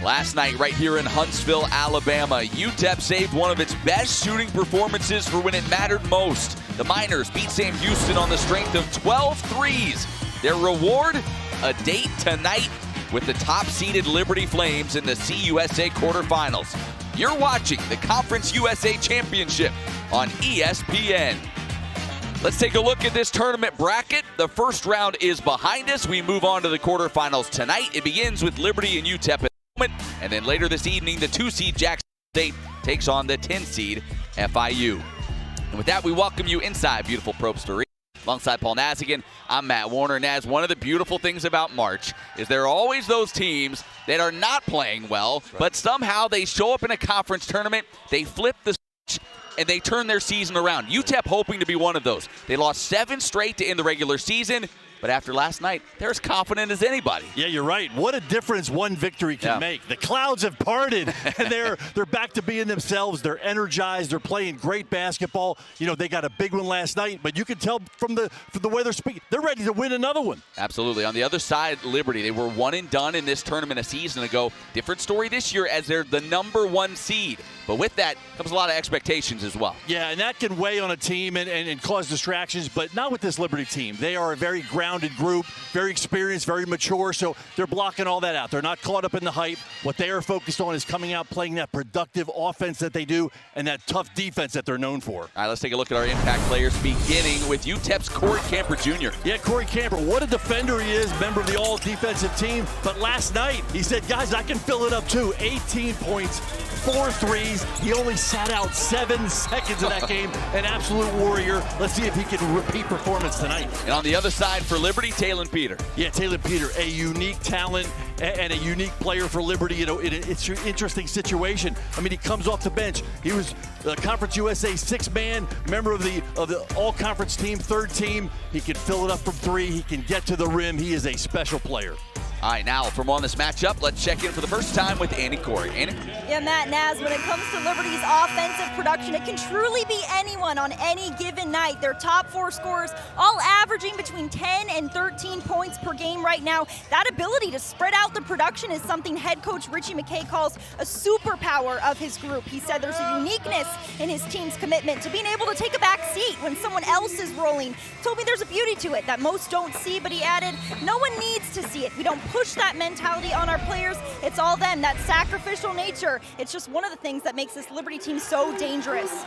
Last night, right here in Huntsville, Alabama, UTEP saved one of its best shooting performances for when it mattered most. The Miners beat Sam Houston on the strength of 12 threes. Their reward? A date tonight with the top-seeded Liberty Flames in the CUSA quarterfinals. You're watching the Conference USA Championship on ESPN. Let's take a look at this tournament bracket. The first round is behind us. We move on to the quarterfinals tonight. It begins with Liberty and UTEP at the moment, and then later this evening, the 2-seed Jackson State takes on the 10-seed FIU. And with that, we welcome you inside beautiful Probst Arena. Alongside Paul Nazigan, I'm Matt Warner. Naz, one of the beautiful things about March is there are always those teams that are not playing well, but somehow they show up in a conference tournament, they flip the switch, and they turn their season around. UTEP hoping to be one of those. They lost 7 straight to end the regular season, but after last night, they're as confident as anybody. Yeah, you're right. What a difference one victory can make. The clouds have parted, and they're back to being themselves. They're energized. They're playing great basketball. You know, they got a big one last night, but you can tell from the way they're speaking, they're ready to win another one. Absolutely. On the other side, Liberty, they were one and done in this tournament a season ago. Different story this year as they're the #1 seed. But with that comes a lot of expectations as well. Yeah, and that can weigh on a team and cause distractions, but not with this Liberty team. They are a very grounded group, very experienced, very mature, so they're blocking all that out. They're not caught up in the hype. What they are focused on is coming out, playing that productive offense that they do, and that tough defense that they're known for. All right, let's take a look at our impact players, beginning with UTEP's Corey Camper Jr. Yeah, Corey Camper, what a defender he is, member of the all-defensive team. But last night, he said, guys, I can fill it up too. 18 points, 4 threes. He only sat out 7 seconds of that game. An absolute warrior. Let's see if he can repeat performance tonight. And on the other side for Liberty, Talon Peter. Yeah, Talon Peter, a unique talent and a unique player for Liberty. You know, it's an interesting situation. I mean, he comes off the bench. He was the Conference USA 6-man, member of the all-conference team, 3rd team. He can fill it up from 3. He can get to the rim. He is a special player. All right, now from on this matchup, let's check in for the first time with Annie Corey. Annie? Yeah, Matt, Naz, when it comes to Liberty's offensive production, it can truly be anyone on any given night. Their top 4 scorers all averaging between 10 and 13 points per game right now. That ability to spread out the production is something head coach Richie McKay calls a superpower of his group. He said there's a uniqueness in his team's commitment to being able to take a back seat when someone else is rolling. Told me there's a beauty to it that most don't see, but he added, no one needs to see it. We don't push that mentality on our players. It's all them, that sacrificial nature. It's just one of the things that makes this Liberty team so dangerous.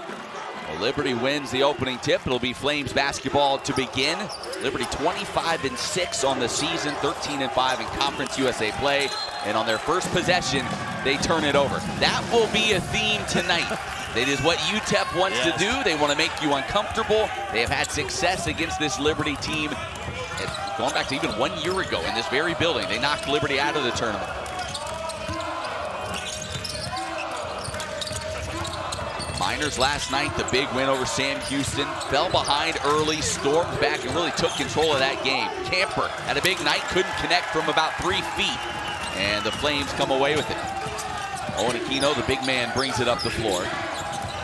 Well, Liberty wins the opening tip. It'll be Flames basketball to begin. Liberty 25-6 on the season, 13-5 in Conference USA play. And on their first possession, they turn it over. That will be a theme tonight. That is what UTEP wants to do. They want to make you uncomfortable. They have had success against this Liberty team. Going back to even 1 year ago in this very building, they knocked Liberty out of the tournament. Miners last night, the big win over Sam Houston, fell behind early, stormed back, and really took control of that game. Camper had a big night, couldn't connect from about 3 feet, and the Flames come away with it. Owen Aquino, the big man, brings it up the floor.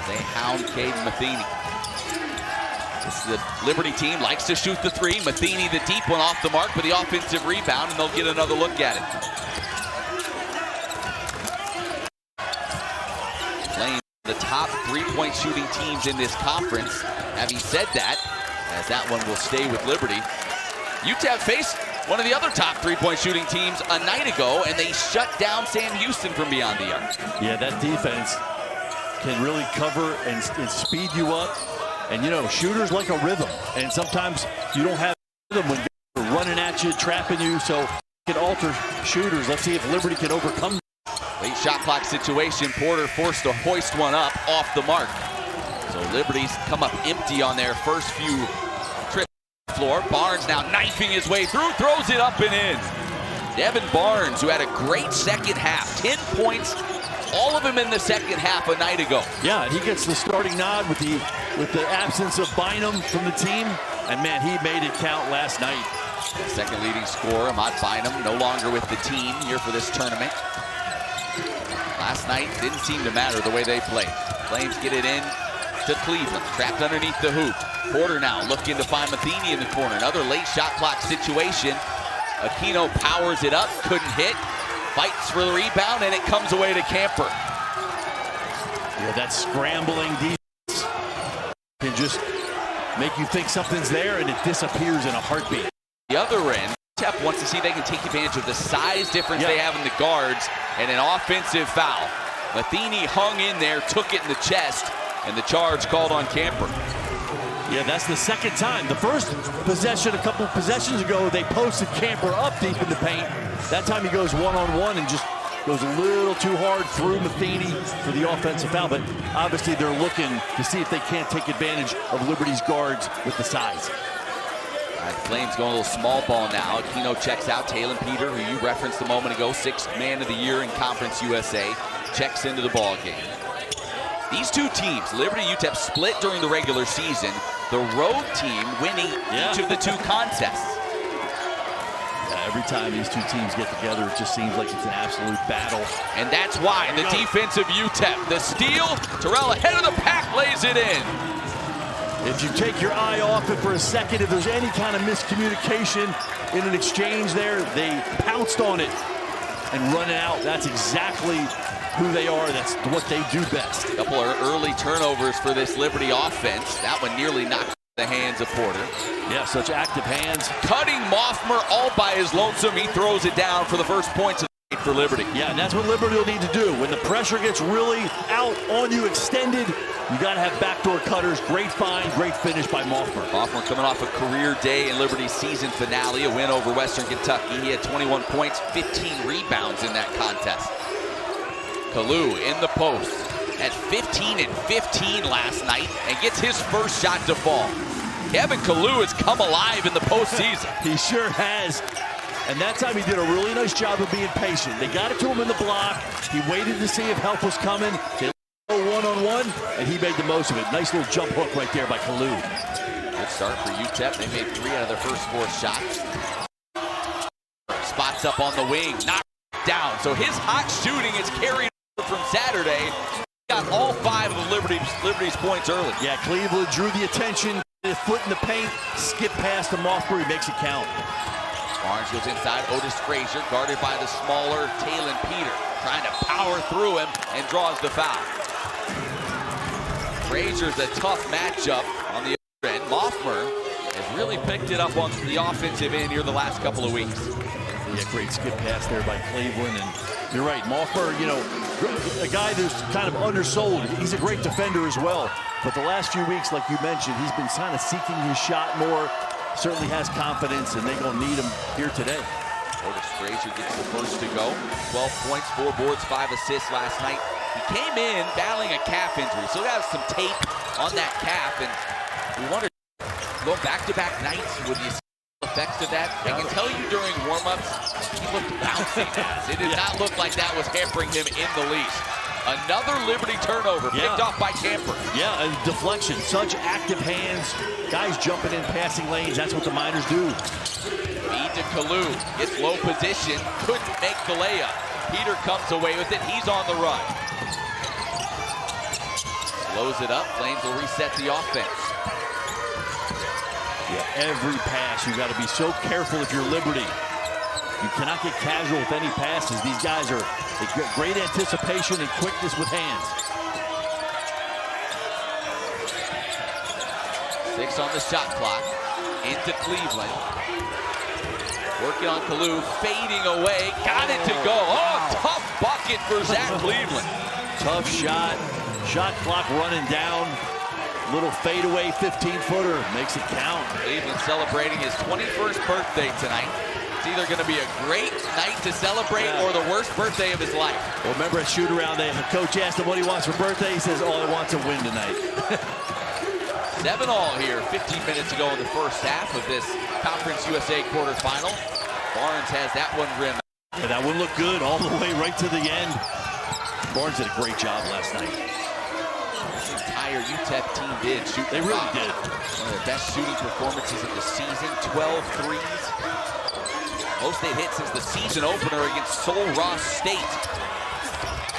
They hound Caden Matheny. The Liberty team likes to shoot the 3. Matheny, the deep one, off the mark, but the offensive rebound, and they'll get another look at it. Playing the top 3-point shooting teams in this conference. Having said that, as that one will stay with Liberty, UTEP faced one of the other top 3-point shooting teams a night ago, and they shut down Sam Houston from beyond the arc. Yeah, that defense can really cover and speed you up. And, you know, shooters like a rhythm. And sometimes you don't have rhythm when they're running at you, trapping you. So it can alter shooters. Let's see if Liberty can overcome. Late shot clock situation. Porter forced to hoist one up off the mark. So Liberty's come up empty on their first few trips to the floor. Barnes now knifing his way through, throws it up and in. Devin Barnes, who had a great second half. 10 points, all of them in the second half a night ago. Yeah, he gets the starting nod with the absence of Bynum from the team. And, man, he made it count last night. The second leading scorer, Ahmad Bynum, no longer with the team here for this tournament. Last night didn't seem to matter the way they played. Flames get it in to Cleveland, trapped underneath the hoop. Porter now looking to find Matheny in the corner. Another late shot clock situation. Aquino powers it up, couldn't hit. Fights for the rebound, and it comes away to Camper. Yeah, that scrambling defense can just make you think something's there, and it disappears in a heartbeat. The other end, UTEP wants to see if they can take advantage of the size difference they have in the guards, and an offensive foul. Matheny hung in there, took it in the chest, and the charge called on Camper. Yeah, that's the second time. The first possession, a couple of possessions ago, they posted Camper up deep in the paint. That time he goes one-on-one and just goes a little too hard through Matheny for the offensive foul. But obviously they're looking to see if they can't take advantage of Liberty's guards with the size. All right, Flames going a little small ball now. Aquino checks out. Talon Peter, who you referenced a moment ago, 6th man of the year in Conference USA, checks into the ball game. These two teams, Liberty and UTEP, split during the regular season. The road team winning each of the two contests. Yeah, every time these two teams get together, it just seems like it's an absolute battle. And that's why the defense of UTEP, the steal, Terrell ahead of the pack, lays it in. If you take your eye off it for a second, if there's any kind of miscommunication in an exchange there, they pounced on it and run it out. That's exactly who they are. That's what they do best. A couple of early turnovers for this Liberty offense. That one nearly knocked the hands of Porter. Yeah, such active hands. Cutting Moffmer all by his lonesome. He throws it down for the first points of the night for Liberty. Yeah, and that's what Liberty will need to do. When the pressure gets really out on you, extended, you got to have backdoor cutters. Great find, great finish by Moffmer. Moffmer coming off a career day in Liberty's season finale, a win over Western Kentucky. He had 21 points, 15 rebounds in that contest. Kalu in the post at 15 and 15 last night and gets his first shot to fall. Kevin Kalu has come alive in the postseason. He sure has. And that time he did a really nice job of being patient. They got it to him in the block. He waited to see if help was coming. They go one-on-one, and he made the most of it. Nice little jump hook right there by Kalu. Good start for UTEP. They made 3 out of their first 4 shots. Spots up on the wing, knocked down. So his hot shooting is carried from Saturday. Got all 5 of the Liberty's points early. Yeah, Cleveland drew the attention. His foot in the paint, skip past the Moffmer, he makes it count. Barnes goes inside, Otis Frazier, guarded by the smaller Talon Peter, trying to power through him and draws the foul. Frazier's a tough matchup on the other end. Moffmer has really picked it up on the offensive end here the last couple of weeks. Yeah, great skip pass there by Cleveland, and you're right, Moffmer, you know, a guy who's kind of undersold. He's a great defender as well, but the last few weeks, like you mentioned, he's been kind of seeking his shot more. Certainly has confidence, and they're going to need him here today. Otis Frazier gets the first to go. 12 points, 4 boards, 5 assists last night. He came in battling a calf injury, so he has some tape on that calf, and we wonder, go back-to-back nights with the effects of that. I can tell you during warm-ups, he looked bouncing. It did not look like that was hampering him in the least. Another Liberty turnover picked off by Camper. Yeah, a deflection. Such active hands. Guys jumping in passing lanes. That's what the Miners do. Feed to Kalu. Gets low position. Couldn't make the layup. Peter comes away with it. He's on the run. Slows it up. Flames will reset the offense. Yeah, every pass. You got to be so careful if you're Liberty. You cannot get casual with any passes. These guys are great anticipation and quickness with hands. 6 on the shot clock. Into Cleveland. Working on Kalu, fading away. Got it to go. Oh, tough bucket for Zach Cleveland. Tough shot. Shot clock running down. Little fadeaway 15-footer. Makes it count. Cleveland celebrating his 21st birthday tonight. It's either going to be a great night to celebrate or the worst birthday of his life. Well, remember at shoot-around, the coach asked him what he wants for birthday. He says, all I want's a win tonight. 7-all here, 15 minutes to go in the first half of this Conference USA quarterfinal. Barnes has that one rimmed. Yeah, that one looked good all the way right to the end. Barnes did a great job last night. This entire UTEP team did shoot. They really did. One of the best shooting performances of the season, 12 threes. Most they've hit since the season opener against Sol Ross State.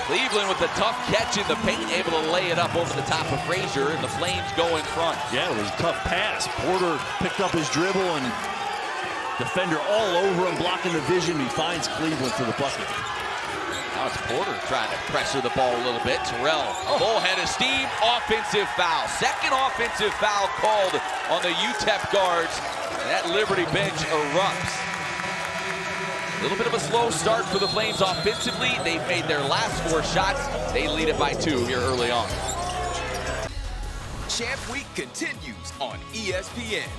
Cleveland with a tough catch in the paint, able to lay it up over the top of Frazier, and the Flames go in front. Yeah, it was a tough pass. Porter picked up his dribble, and defender all over him, blocking the vision. He finds Cleveland for the bucket. Now it's Porter trying to pressure the ball a little bit. Terrell, full head of steam, offensive foul. Second offensive foul called on the UTEP guards. And that Liberty bench erupts. A little bit of a slow start for the Flames offensively. They've made their last 4 shots. They lead it by 2 here early on. Champ Week continues on ESPN.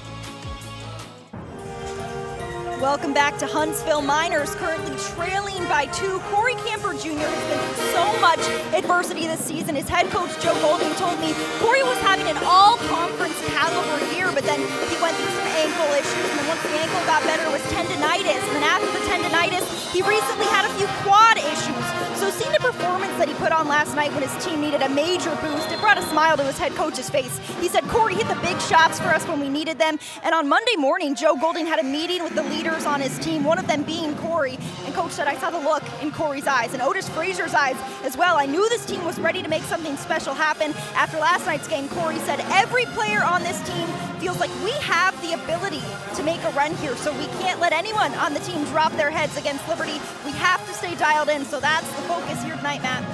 Welcome back to Huntsville. Miners currently trailing by 2. Corey Camper Jr. has been through so much adversity this season. His head coach, Joe Golding, told me Corey was having an all-conference caliber year, but then he went through some ankle issues, and then once the ankle got better, it was tendonitis. And then after the tendonitis, he recently had a few quad issues. So seeing the performance that he put on last night when his team needed a major boost, it brought a smile to his head coach's face. He said, Corey hit the big shots for us when we needed them. And on Monday morning, Joe Golding had a meeting with the leaders on his team, one of them being Corey. And coach said, I saw the look in Corey's eyes and Otis Frazier's eyes as well. I knew this team was ready to make something special happen. After last night's game, Corey said, every player on this team feels like we have the ability to make a run here, so we can't let anyone on the team drop their heads against Liberty. We have to stay dialed in, so that's the focus here tonight, Matt.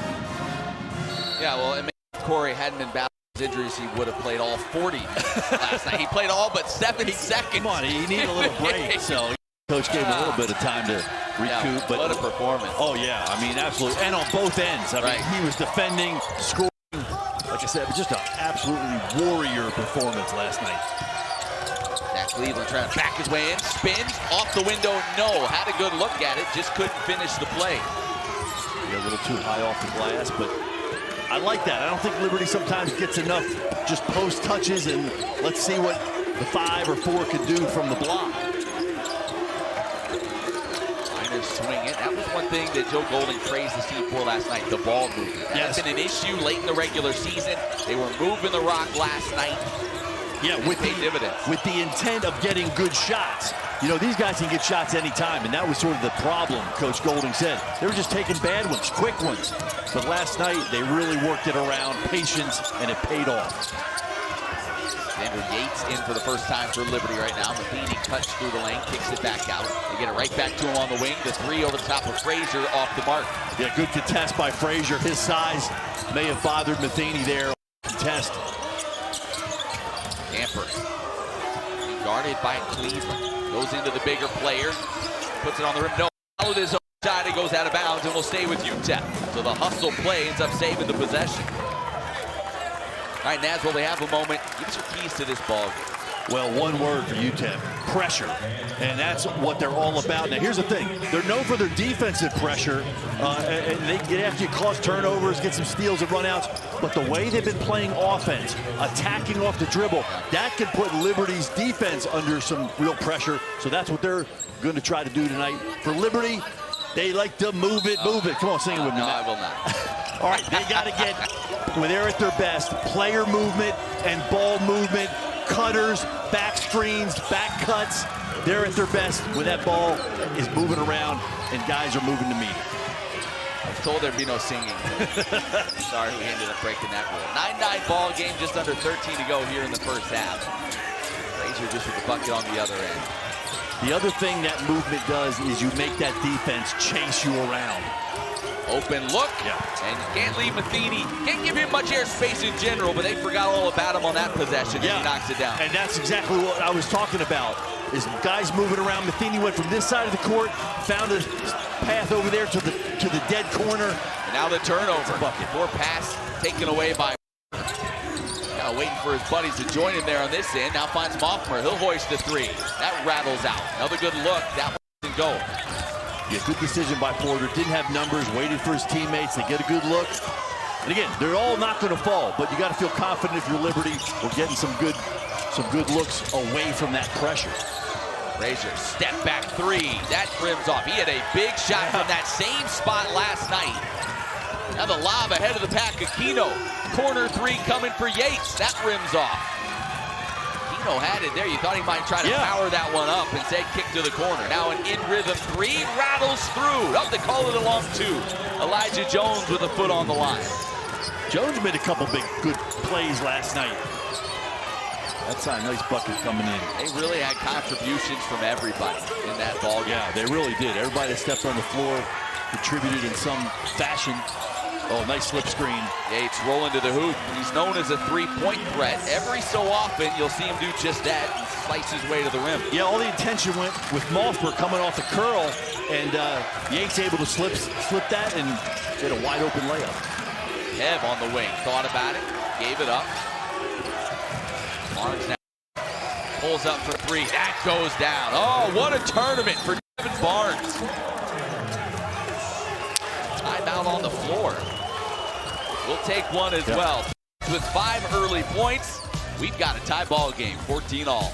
Yeah, well, if Corey hadn't been battling his injuries, he would have played all 40 last night. He played all but 7 seconds. Come on, he needed a little break, so coach gave him a little bit of time to recoup. Yeah, but what a performance. Oh, yeah, I mean, absolutely. And on both ends. I mean, he was defending, scoring. Like I said, just an absolutely warrior performance last night. That Cleveland trying to back his way in, spins, off the window, no. Had a good look at it, just couldn't finish the play. A little too high off the glass, but I like that. I don't think Liberty sometimes gets enough just post touches, and let's see what the 5 or 4 can do from the block. Miners swing it. That was one thing that Joe Golding praised the team for last night, the ball movement. That's been an issue late in the regular season. They were moving the rock last night. Yeah, with the intent of getting good shots. You know, these guys can get shots anytime, and that was sort of the problem, Coach Golding said. They were just taking bad ones, quick ones. But last night, they really worked it around, patience, and it paid off. Xander Yates in for the first time for Liberty right now. Matheny cuts through the lane, kicks it back out. They get it right back to him on the wing. The 3 over the top of Frazier, off the mark. Yeah, good contest by Frazier. His size may have bothered Matheny there. Contest. Camper, guarded by Cleveland. Goes into the bigger player, puts it on the rim. No, followed his own shot. It goes out of bounds and will stay with UTEP. So the hustle play ends up saving the possession. All right, Naz, while we have a moment, give us your keys to this ball game. Well, one word for UTEP, pressure. And that's what they're all about. Now, here's the thing. They're known for their defensive pressure. And they get after you, cause turnovers, get some steals and runouts. But the way they've been playing offense, attacking off the dribble, that can put Liberty's defense under some real pressure. So that's what they're going to try to do tonight. For Liberty, they like to move it, move it. Come on, sing it with me. No, I will not. All right, they got to get, when they're at their best, player movement and ball movement, cutters, back screens, back cuts. They're at their best when that ball is moving around and guys are moving to meet it. I was told there'd be no singing. Sorry, we ended up breaking that rule. 9-9 ball game, just under 13 to go here in the first half. Frazier just with the bucket on the other end. The other thing that movement does is you make that defense chase you around. Open look, and you can't leave Matheny. Can't give him much airspace in general, but they forgot all about him on that possession, and he knocks it down. And that's exactly what I was talking about, is guys moving around. Matheny went from this side of the court, found a path over there to the dead corner. And now the turnover. Bucket. 4 pass taken away by Kind of waiting for his buddies to join him there on this end. Now finds Moffmer. He'll hoist the 3. That rattles out. Another good look. That one didn't go. Yeah, good decision by Porter. Didn't have numbers, waited for his teammates to get a good look. And again, they're all not going to fall, but you got to feel confident if you're Liberty. We're getting some good looks away from that pressure. Frazier, step back 3. That rims off. He had a big shot from that same spot last night. Now the lob ahead of the pack. Aquino. Corner 3 coming for Yates. That rims off. Aquino had it there. You thought he might try to power that one up and say kick to the corner. Now an in-rhythm 3 rattles through. Oh, they call it a long 2. Elijah Jones with a foot on the line. Jones made a couple big good plays last night. That's a nice bucket coming in. They really had contributions from everybody in that ball game. Yeah, they really did. Everybody that stepped on the floor contributed in some fashion. Oh, nice slip screen. Yates rolling to the hoop. He's known as a three-point threat. Every so often, you'll see him do just that and slice his way to the rim. Yeah, all the attention went with Malfber coming off the curl, and Yates able to slip that and get a wide-open layup. Kev on the wing, thought about it, gave it up. Barnes now pulls up for three. That goes down. Oh, what a tournament for Devin Barnes. Timeout on the floor. We'll take one as well. With 5 early points, we've got a tie ball game, 14 all.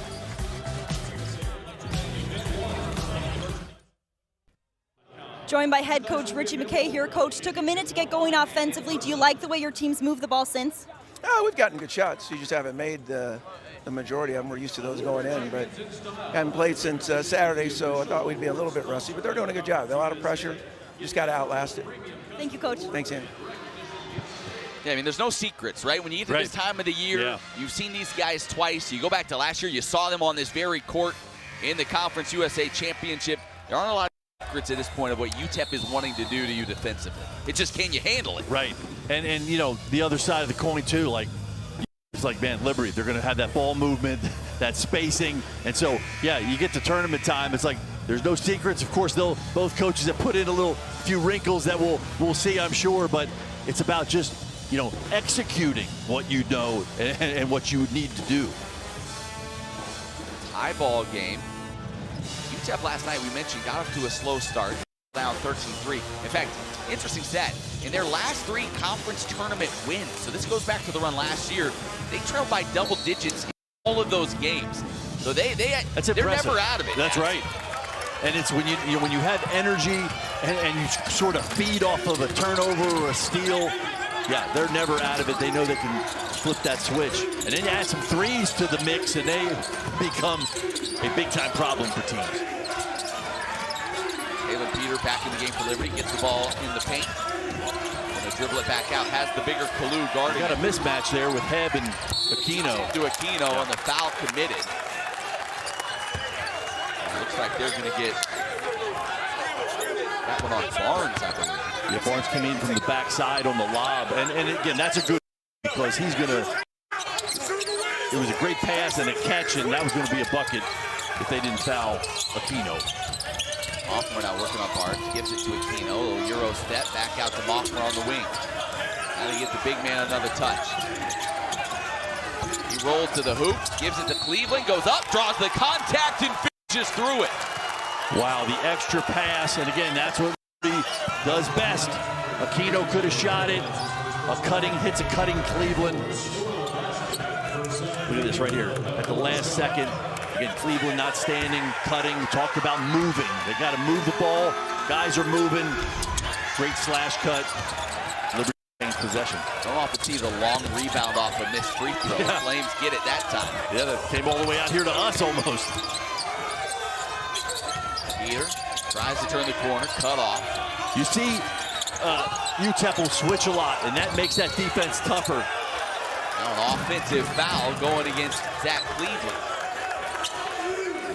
Joined by head coach Richie McKay here. Coach, took a minute to get going offensively. Do you like the way your team's moved the ball since? We've gotten good shots. You just haven't made the majority of them. We're used to those going in, but haven't played since Saturday, so I thought we'd be a little bit rusty, but they're doing a good job. They're a lot of pressure. Just got to outlast it. Thank you, Coach. Thanks, Andy. Yeah, I mean, there's no secrets, right? When you get to this time of the year, you've seen these guys twice. You go back to last year, you saw them on this very court in the Conference USA Championship. There aren't a lot of secrets at this point of what UTEP is wanting to do to you defensively. It's just, can you handle it? Right. And you know, the other side of the coin, too, like, it's like, man, Liberty, they're going to have that ball movement, that spacing. And so, yeah, you get to tournament time, it's like there's no secrets. Of course, both coaches have put in a few wrinkles that we'll see, I'm sure, but it's about just, you know, executing what you know and what you need to do. Tie ball game. UTEP last night, we mentioned, got off to a slow start, down 13-3. In fact, interesting stat, in their last 3 conference tournament wins, so this goes back to the run last year, they trailed by double digits in all of those games. So they're never out of it. That's right. And it's when you have energy and you sort of feed off of a turnover or a steal, yeah, they're never out of it. They know they can flip that switch. And then you add some threes to the mix and they become a big-time problem for teams. Caleb Peter back in the game for Liberty, gets the ball in the paint. Gonna dribble it back out, has the bigger Kalu guarding. Got a mismatch there with Heb and Aquino. To Aquino on the foul committed. Looks like they're gonna get that one on Barnes, I believe. Yeah, Barnes came in from the backside on the lob. And again, that's a good because he's gonna, it was a great pass and a catch, and that was gonna be a bucket if they didn't foul Aquino. Moffmer now working on Barnes, gives it to Aquino, a little Euro step, back out to Moffmer on the wing. Now they get the big man another touch. He rolls to the hoop, gives it to Cleveland, goes up, draws the contact, and finishes through it. Wow, the extra pass, and again, that's what he does best. Aquino could have shot it. Hits a cutting Cleveland. Look at this right here, at the last second. Again, Cleveland not standing, cutting. We talked about moving. They got to move the ball. Guys are moving. Great slash cut. Liberty gains possession. Don't often see the long rebound off a missed free throw. Yeah. Flames get it that time. Yeah, that came all the way out here to us almost. Peter tries to turn the corner, cut off. You see, UTEP will switch a lot, and that makes that defense tougher. Now an offensive foul going against Zach Cleveland.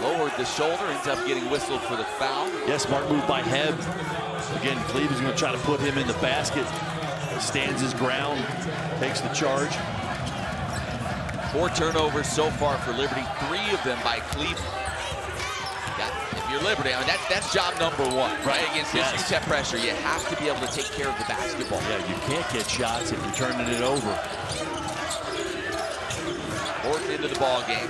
Lowered the shoulder, ends up getting whistled for the foul. Yeah, smart move by Heb. Again, Cleveland's going to try to put him in the basket. Stands his ground, takes the charge. 4 turnovers so far for Liberty, 3 of them by Cleveland. If you're Liberty, I mean, that's job number 1, right? Against this UTEP pressure, you have to be able to take care of the basketball. Yeah, you can't get shots if you're turning it over. Orton into the ball game.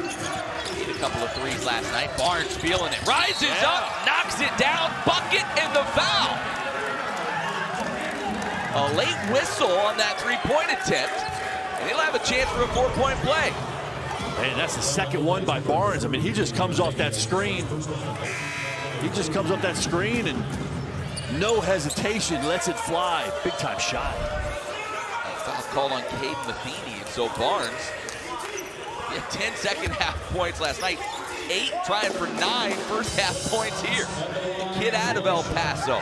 Hit a couple of threes last night. Barnes feeling it. Rises up, knocks it down, bucket, and the foul. A late whistle on that 3-point attempt, and he'll have a chance for a 4-point play. And that's the second one by Barnes. I mean, he just comes off that screen. He just comes off that screen and no hesitation, lets it fly. Big time shot. Foul called on Caden Matheny, and so Barnes, he had 10 second half points last night. 8 trying for 9 first half points here. The kid out of El Paso,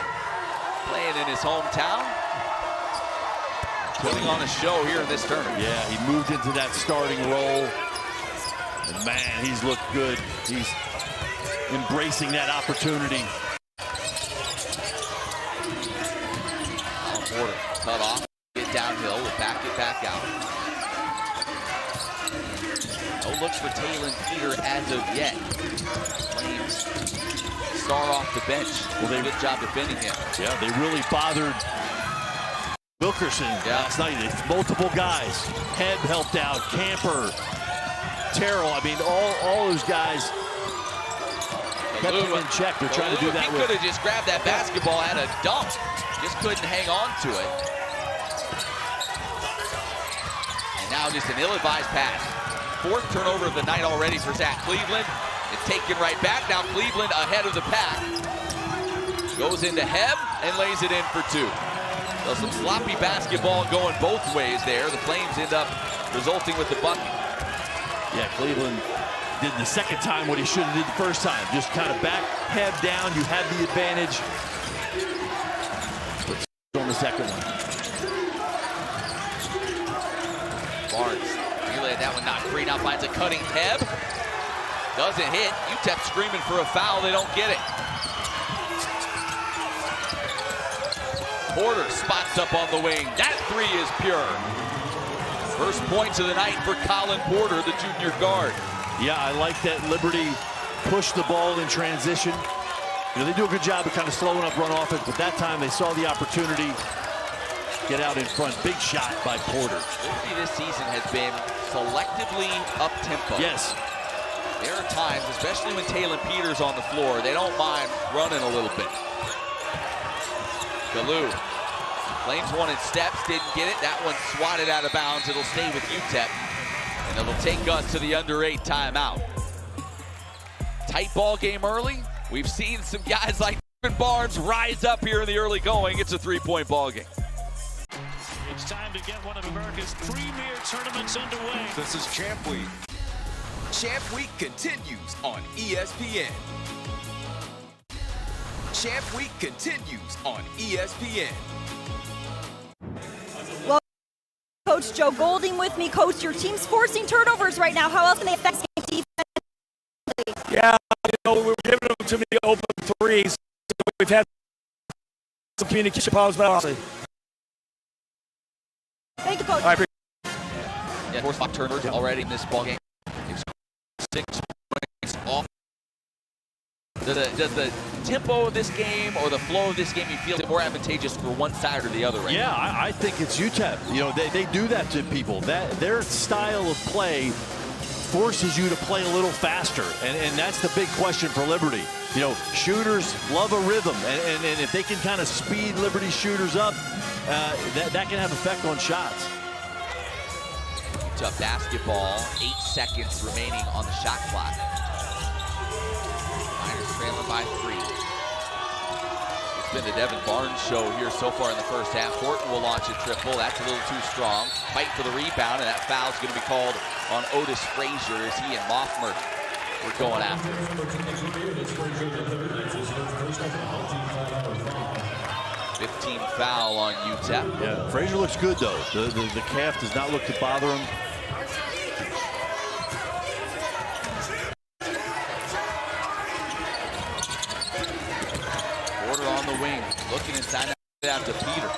playing in his hometown, putting on a show here in this tournament. Yeah, he moved into that starting role. And man, he's looked good. He's embracing that opportunity. Porter cut off, get downhill, will back it back out. No looks for Talon Peter as of yet. Flames star off the bench. Well, they good job defending him. Yeah, they really bothered Wilkerson last night. It's multiple guys. Heb helped out, Camper, Terrell. I mean, all those guys kept him in check. They're trying to do that. He could have just grabbed that basketball at a dump. Just couldn't hang on to it. And now just an ill-advised pass. Fourth turnover of the night already for Zach Cleveland. It's taken right back. Now Cleveland ahead of the pack. Goes into Heb and lays it in for two. So some sloppy basketball going both ways there. The Flames end up resulting with the bucket. Yeah, Cleveland did the second time what he should have did the first time. Just kind of back Heb down. You have the advantage. On the second one. Barnes, relay that one, not free. Now finds a cutting Heb. Doesn't hit. UTEP screaming for a foul. They don't get it. Porter spots up on the wing. That three is pure. First points of the night for Colin Porter, the junior guard. Yeah, I like that Liberty pushed the ball in transition. You know, they do a good job of kind of slowing up run offense, but that time they saw the opportunity get out in front. Big shot by Porter. Liberty this season has been selectively up-tempo. Yes. There are times, especially when Talon Peter's on the floor, they don't mind running a little bit. Galoo. Flames wanted steps, didn't get it. That one swatted out of bounds. It'll stay with UTEP, and it'll take us to the under 8 timeout. Tight ball game early. We've seen some guys like Barnes rise up here in the early going. It's a three-point ball game. It's time to get one of America's premier tournaments underway. This is Champ Week. Champ Week continues on ESPN. Champ Week continues on ESPN. Well, Coach Joe Golding with me. Coach, your team's forcing turnovers right now. How else can they affect defense? Yeah, you know, we're giving them too many open threes. We've had some communication problems, but honestly. Thank you, Coach. Yeah, forced 5 turnovers already in this ball game. 6 points off. Does the tempo of this game or the flow of this game, you feel more advantageous for one side or the other right now? I think it's UTEP. You know, they do that to people. Their style of play forces you to play a little faster, and that's the big question for Liberty. You know, shooters love a rhythm, and if they can kind of speed Liberty shooters up, that can have effect on shots. Tough basketball, 8 seconds remaining on the shot clock. Miners trailing by 3. It's been the Devin Barnes show here so far in the first half. Horton will launch a triple. That's a little too strong. Fight for the rebound, and that foul's going to be called on Otis Frazier as he and Moffmer were going after him. 15 foul on UTEP. Yeah, Frazier looks good though. The calf does not look to bother him. Porter on the wing, looking inside out to Peter.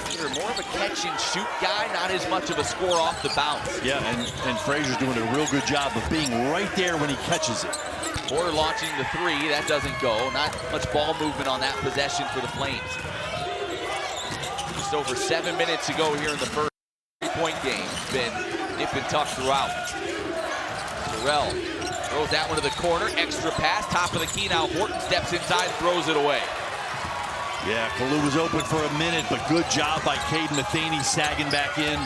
Peter, more of a catch and shoot guy, not as much of a score off the bounce. Yeah, and Frazier's doing a real good job of being right there when he catches it. Porter launching the 3, that doesn't go. Not much ball movement on that possession for the Flames. Just over 7 minutes to go here in the first 3-point game. It's been nip and tuck throughout. Terrell throws that one to the corner, extra pass, top of the key now. Horton steps inside, throws it away. Yeah, Kalou was open for a minute, but good job by Caden Matheny sagging back in.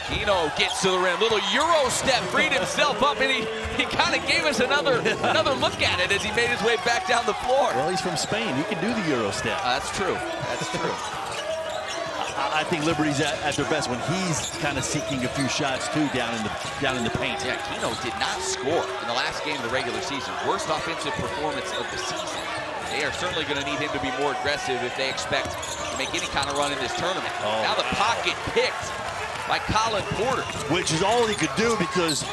Keno gets to the rim, little Euro step, freed himself up, and he kind of gave us another look at it as he made his way back down the floor. Well, he's from Spain. He can do the Euro step. That's true. That's true. I think Liberty's at their best when he's kind of seeking a few shots too down in the paint. Yeah, Keno did not score in the last game of the regular season. Worst offensive performance of the season. They are certainly going to need him to be more aggressive if they expect to make any kind of run in this tournament. Oh, now the pocket picked by Colin Porter. Which is all he could do because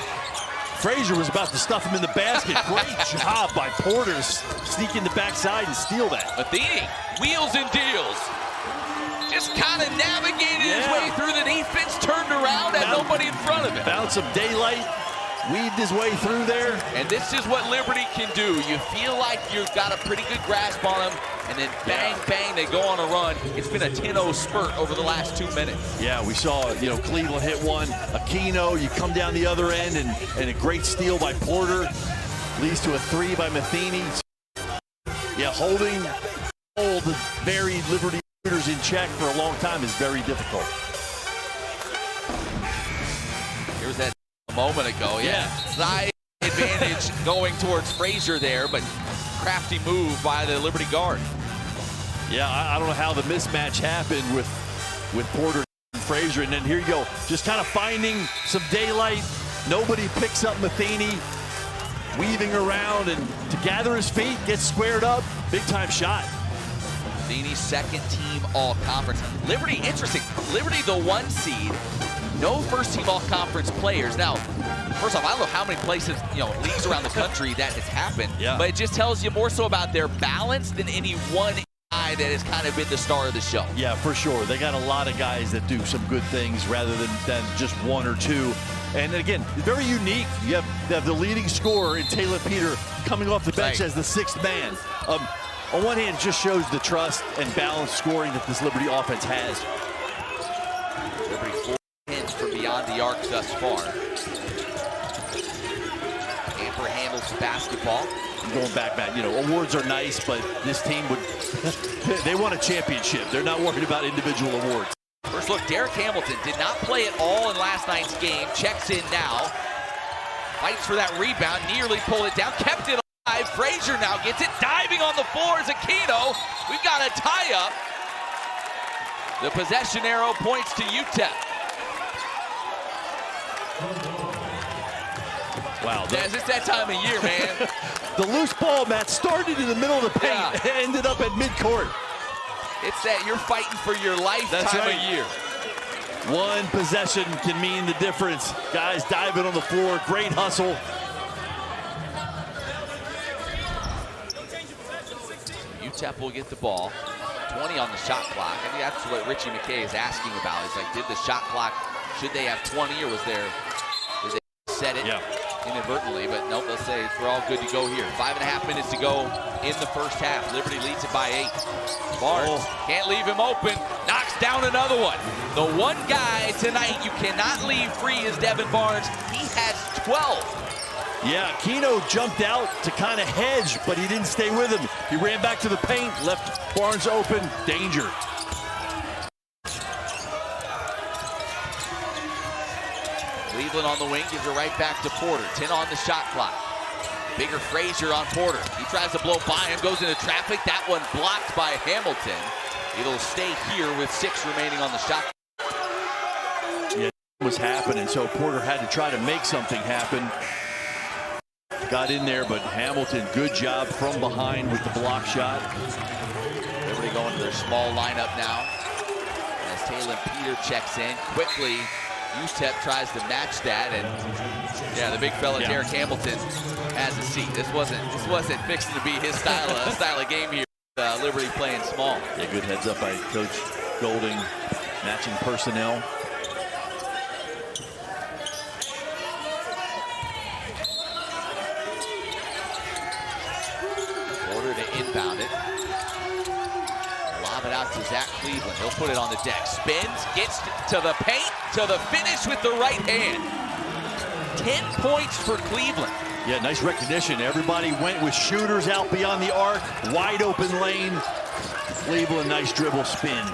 Frazier was about to stuff him in the basket. Great job by Porter to sneak in the backside and steal that. Matheny, wheels and deals. Just kind of navigated his way through the defense, turned around, had nobody in front of him. Found some daylight, weaved his way through there. And this is what Liberty can do. You feel like you've got a pretty good grasp on them, and then bang, bang, they go on a run. It's been a 10-0 spurt over the last 2 minutes. Yeah, we saw, Cleveland hit one, Aquino, you come down the other end, and a great steal by Porter. Leads to a 3 by Matheny. Yeah, holding all the very Liberty shooters in check for a long time is very difficult. Here's that a moment ago, side advantage going towards Frazier there, but crafty move by the Liberty guard. Yeah, I don't know how the mismatch happened with Porter and Frazier, and then here you go, just kind of finding some daylight. Nobody picks up Matheny, weaving around, and to gather his feet, get squared up, big time shot. Matheny's second team all-conference. Liberty, interesting. Liberty, the 1 seed. No first-team all-conference players. Now, first off, I don't know how many places, leagues around the country that has happened. Yeah. But it just tells you more so about their balance than any one guy that has kind of been the star of the show. Yeah, for sure. They got a lot of guys that do some good things rather than just 1 or 2. And again, very unique. You have the leading scorer in Taylor Peter coming off the bench as the 6th man. On one hand, it just shows the trust and balanced scoring that this Liberty offense has. Liberty 4 hits from beyond the arc thus far. Amper handles basketball. Going back, Matt, awards are nice, but this team they want a championship. They're not worried about individual awards. First look, Derek Hamilton did not play at all in last night's game. Checks in now. Fights for that rebound, nearly pulled it down, kept it alive. Frazier now gets it, diving on the floor is Aquino. We've got a tie-up. The possession arrow points to UTEP. Wow. It's that time of year, man. The loose ball, Matt, started in the middle of the paint and ended up at midcourt. It's that you're fighting for your life time of year. One possession can mean the difference. Guys diving on the floor, great hustle. UTEP will get the ball. 20 on the shot clock. I think that's what Richie McKay is asking about. It's like, did the shot clock, should they have 20 or did they set it inadvertently? But nope, they'll say we're all good to go here. 5.5 minutes to go in the first half. Liberty leads it by 8. Barnes can't leave him open. Knocks down another one. The one guy tonight you cannot leave free is Devin Barnes. He has 12. Yeah, Aquino jumped out to kind of hedge, but he didn't stay with him. He ran back to the paint, left Barnes open. Danger. Cleveland on the wing, gives it right back to Porter. 10 on the shot clock. Bigger Frazier on Porter. He tries to blow by him, goes into traffic. That one blocked by Hamilton. It'll stay here with 6 remaining on the shot clock. Yeah, it was happening, so Porter had to try to make something happen. Got in there, but Hamilton, good job from behind with the block shot. Liberty going to their small lineup now. As Taylor Peter checks in quickly. UTEP tries to match that, and the big fella Derek Hamilton has a seat. This wasn't fixing to be his style of game here. Liberty playing small. Yeah, good heads up by Coach Golding, matching personnel. Order to inbound it. Lob it out to Zach Cleveland. He'll put it on the deck. Spins, gets to the paint, to the finish with the right hand. 10 points for Cleveland. Yeah, nice recognition. Everybody went with shooters out beyond the arc. Wide open lane. Cleveland, nice dribble spin.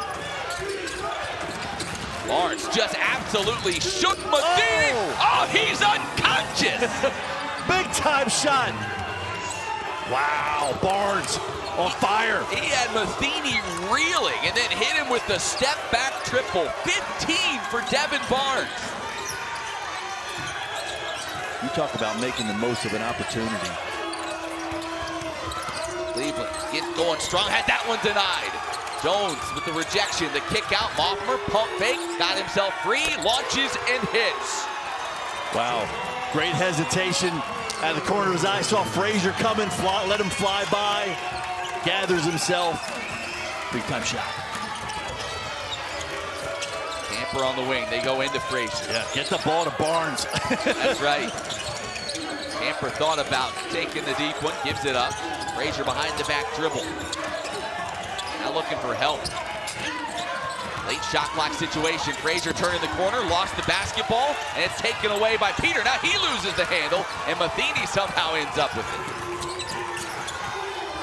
Barnes just absolutely shook Matheny. Oh, he's unconscious. Big time shot. Wow, Barnes on fire. He had Matheny reeling and then hit him with the step back triple. 15 for Devin Barnes. You talk about making the most of an opportunity. Cleveland gets going strong, had that one denied. Jones with the rejection, the kick out, Moffmer, pump fake, got himself free, launches and hits. Wow. Great hesitation out of the corner of his eye. Saw Frazier coming, let him fly by. Gathers himself. Big time shot. Camper on the wing. They go into Frazier. Yeah, get the ball to Barnes. That's right. Camper thought about taking the deep one, gives it up. Frazier behind the back dribble. Now looking for help. Late shot clock situation. Frazier turning the corner, lost the basketball, and it's taken away by Peter. Now he loses the handle, and Matheny somehow ends up with it.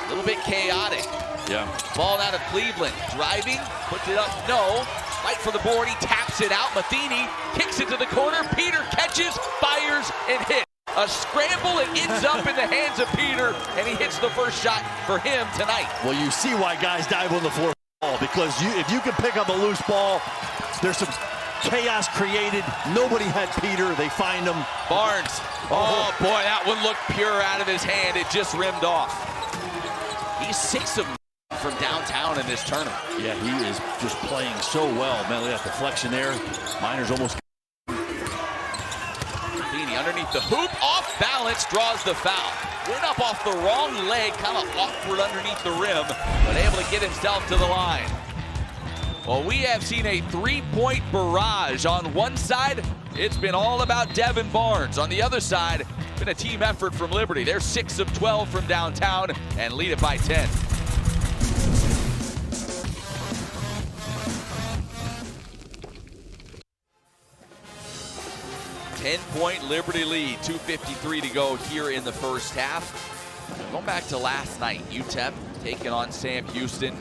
A little bit chaotic. Yeah. Ball out of Cleveland. Driving, puts it up, no. Right for the board, he taps it out. Matheny kicks it to the corner. Peter catches, fires, and hits. A scramble, it ends up in the hands of Peter, and he hits the first shot for him tonight. Well, you see why guys dive on the floor, because if you can pick up a loose ball, there's some chaos created. Nobody had Peter. They find him. Barnes. Oh, boy, that one looked pure out of his hand. It just rimmed off. He's 6 of them from downtown in this tournament. Yeah, he is just playing so well. Man, look at that deflection there. Miners almost. Underneath the hoop, off balance, draws the foul. Went up off the wrong leg, kind of awkward underneath the rim, but able to get himself to the line. Well, we have seen a three-point barrage. On one side, it's been all about Devin Barnes. On the other side, been a team effort from Liberty. They're 6 of 12 from downtown and lead it by 10. Ten-point Liberty lead, 2:53 to go here in the first half. Going back to last night, UTEP taking on Sam Houston.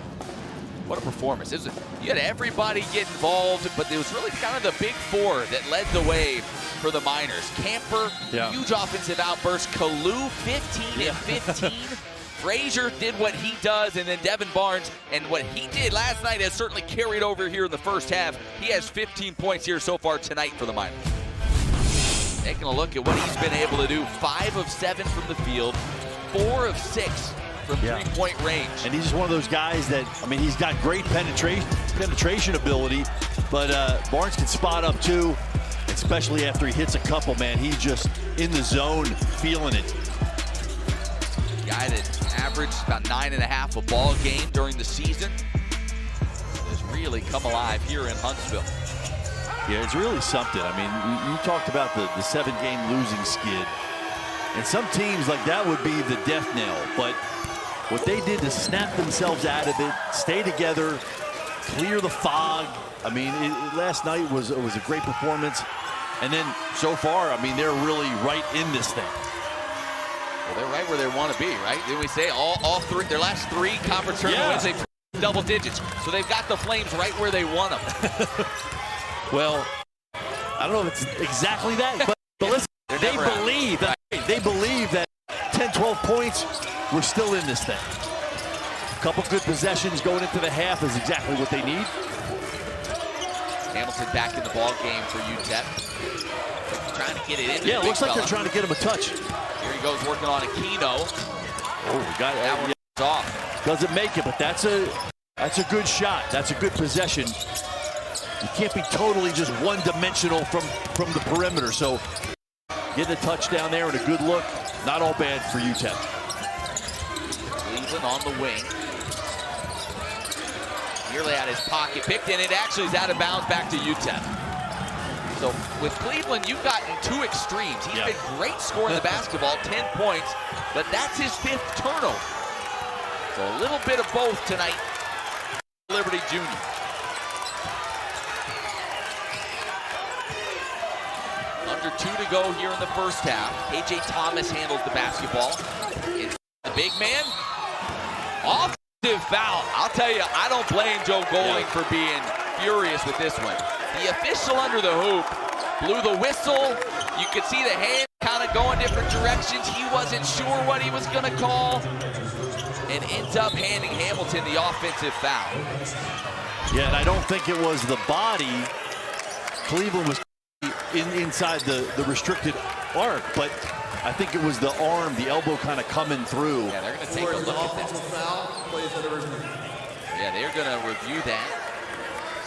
What a performance. You had everybody get involved, but it was really kind of the big four that led the way for the Miners. Camper, huge offensive outburst. Kalu, 15 and 15. Frazier did what he does, and then Devin Barnes, and what he did last night has certainly carried over here in the first half. He has 15 points here so far tonight for the Miners. Taking a look at what he's been able to do. 5 of 7 from the field, 4 of 6 from three-point range. And he's just one of those guys that, I mean, he's got great penetration ability, but Barnes can spot up too, especially after he hits a couple, man. He's just in the zone, feeling it. Guy that averaged about 9.5 a ball game during the season has really come alive here in Huntsville. Yeah, it's really something. I mean, you talked about the 7-game losing skid. And some teams like that would be the death knell. But what they did to snap themselves out of it, stay together, clear the fog. I mean, last night was a great performance. And then so far, I mean, they're really right in this thing. Well, they're right where they want to be, right? Didn't we say all three, their last 3 conference tournament wins, they double digits. So they've got the Flames right where they want them. Well, I don't know if it's exactly that, but listen, they believe that 10, 12 points, we're still in this thing. A couple good possessions going into the half is exactly what they need. Hamilton back in the ball game for UTEP. Trying to get it in. Yeah, it looks like they're trying to get him a touch. Here he goes working on Aquino. Oh, we got that one off. Doesn't make it, but that's a good shot. That's a good possession. You can't be totally just one-dimensional from the perimeter. So getting a touchdown there and a good look, not all bad for UTEP. Cleveland on the wing. Nearly out of his pocket, picked, and it actually is out of bounds back to UTEP. So with Cleveland, you've gotten 2 extremes. He's been great scoring the basketball, 10 points, but that's his 5th turnover. So a little bit of both tonight. Liberty Junior. Under 2 to go here in the first half. A.J. Thomas handles the basketball. It's the big man. Offensive foul. I'll tell you, I don't blame Joe Golding for being furious with this one. The official under the hoop blew the whistle. You could see the hand kind of going different directions. He wasn't sure what he was going to call, and ends up handing Hamilton the offensive foul. Yeah, and I don't think it was the body. Cleveland was inside the restricted arc, but I think it was the arm, the elbow kind of coming through. Yeah, they're going to take a look at this. Yeah, they're going to review that.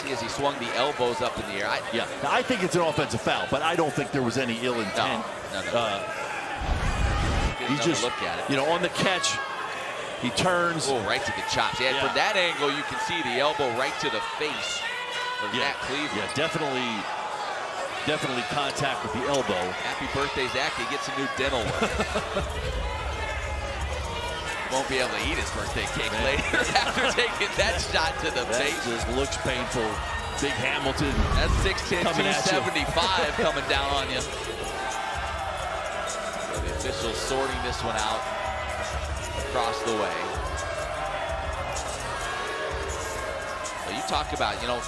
See, as he swung the elbows up in the air. Yeah, I think it's an offensive foul, but I don't think there was any ill intent. No. He just, look at it. you know, on the catch, he turns. Oh, right to the chops. Yeah, from that angle, you can see the elbow right to the face of Zach Cleveland. Yeah, definitely contact with the elbow. Happy birthday, Zach. He gets a new dental work. Won't be able to eat his birthday cake later after taking that shot to the face. Just looks painful. Big Hamilton. That's 6'10", 275 coming down on you. So the officials sorting this one out across the way. Well, you talk about, you know,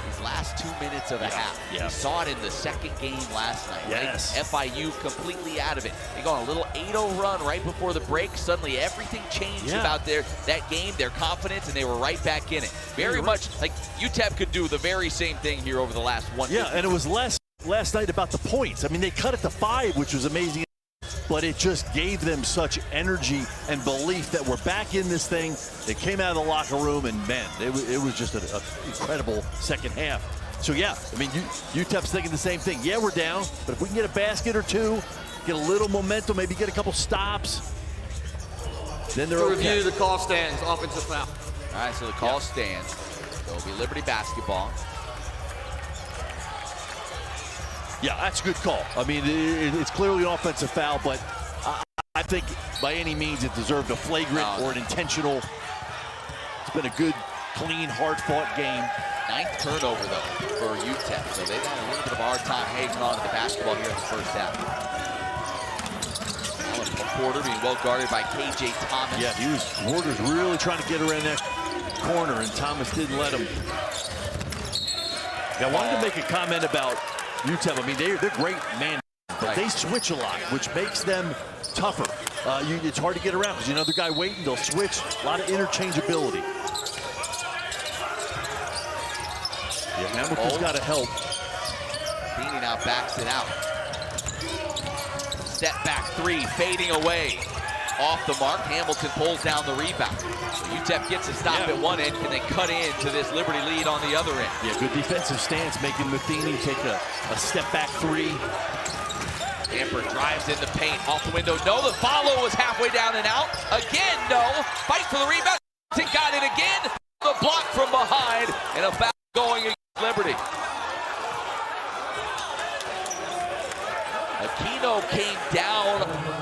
these last 2 minutes of a half. Yeah. We saw it in the second game last night. Yes. Right? FIU completely out of it. They go on a little 8-0 run right before the break. Suddenly everything changed about that game, their confidence, and they were right back in it. Very much like UTEP could do the very same thing here over the last 1 Yeah, and it was less last night about the points. I mean, they cut it to 5, which was amazing. But it just gave them such energy and belief that we're back in this thing. They came out of the locker room, and man, it was just an incredible second half. So yeah, I mean, UTEP's thinking the same thing. Yeah, we're down, but if we can get a basket or two, get a little momentum, maybe get a couple stops, then they're okay. Review, the call stands, offensive foul. All right, so the call stands. It'll be Liberty basketball. Yeah, that's a good call. I mean, it's clearly an offensive foul, but I think by any means it deserved a flagrant or an intentional. It's been a good, clean, hard-fought game. 9th turnover, though, for UTEP. So they've had a little bit of a hard time hanging on to the basketball here in the first half. Porter being well guarded by KJ Thomas. Yeah, Porter's really trying to get around that corner, and Thomas didn't let him. I wanted to make a comment about UTEP. I mean, they're great man, but they switch a lot, which makes them tougher. It's hard to get around because another guy waiting, they'll switch. A lot of interchangeability. Yeah, Hamilton's got to help. Beanie now backs it out. Step back three, fading away. Off the mark, Hamilton pulls down the rebound. So UTEP gets a stop at one end. Can they cut into this Liberty lead on the other end? Yeah, good defensive stance, making Matheny take a step back three. Amber drives in the paint, off the window. No, the follow was halfway down and out. Again, no. Fight for the rebound. Got it again. The block from behind, and a foul going against Liberty. Aquino came down.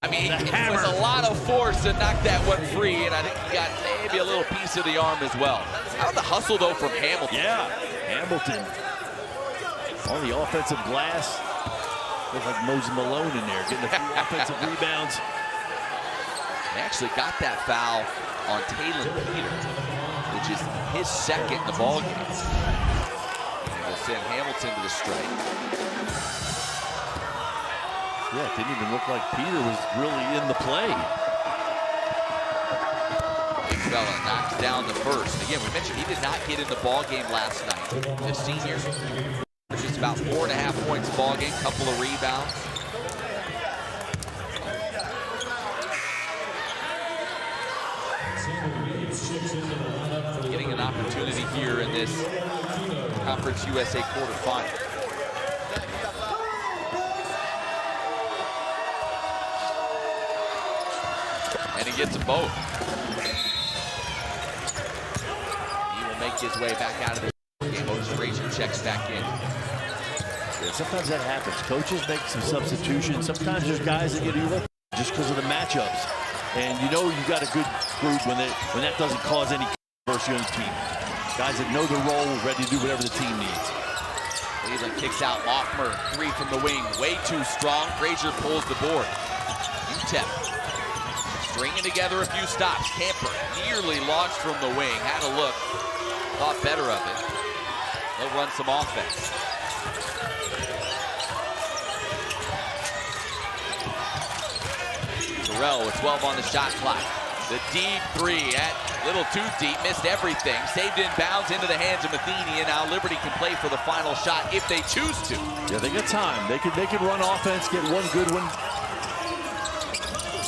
I mean, it was a lot of force to knock that one free, and I think he got maybe a little piece of the arm as well. How about the hustle, though, from Hamilton? Yeah, Hamilton on the offensive glass. Looked like Moses Malone in there, getting a few offensive rebounds. They actually got that foul on Taylor Peter, which is his second in the ballgame. And they'll send Hamilton to the strike. Yeah, it didn't even look like Peter was really in the play. Big fella knocks down the first. Again, we mentioned he did not get in the ball game last night. The senior, just about 4.5 points a ball game, couple of rebounds. Getting an opportunity here in this Conference USA quarterfinal. And he gets them both. He will make his way back out of the game. Otis Frazier checks back in. Yeah, sometimes that happens. Coaches make some substitutions. Sometimes there's guys that get evil just because of the matchups. And you know you got a good group when that doesn't cause any controversy on the team. Guys that know their role, ready to do whatever the team needs. Cleveland kicks out Lockmer, three from the wing, way too strong. Frazier pulls the board. UTEP stringing together a few stops. Camper nearly launched from the wing, had a look, thought better of it. They'll run some offense. Terrell with 12 on the shot clock. The deep three at little too deep, missed everything. Saved in bounds into the hands of Matheny, and now Liberty can play for the final shot if they choose to. Yeah, they got time. They can run offense, get one good one.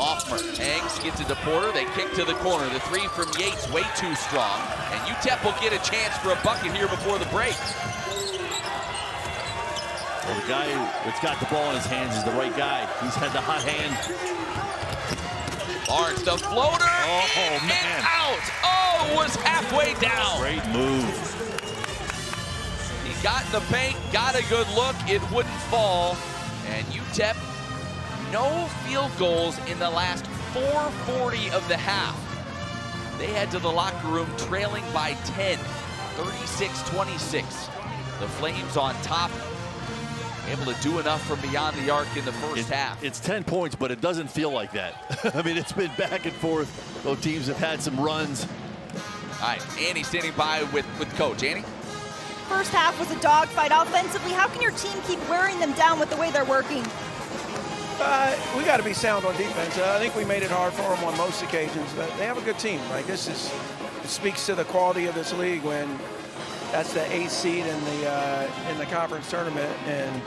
Hoffmer hangs, gets it to Porter. They kick to the corner. The three from Yates, way too strong. And UTEP will get a chance for a bucket here before the break. Well, the guy that's got the ball in his hands is the right guy. He's had the hot hand. Barnes, the floater, man. and out. Oh, was halfway down. Great move. He got in the paint, got a good look. It wouldn't fall. And UTEP, no field goals in the last 4:40 of the half. They head to the locker room trailing by 10, 36-26. The Flames on top, able to do enough from beyond the arc in the first half. It's 10 points, but it doesn't feel like that. I mean, it's been back and forth. Both teams have had some runs. All right, Annie standing by with Coach. Annie? First half was a dogfight offensively. How can your team keep wearing them down with the way they're working? We got to be sound on defense. I think we made it hard for them on most occasions, but they have a good team. Like, it speaks to the quality of this league when that's the 8th seed in the conference tournament, and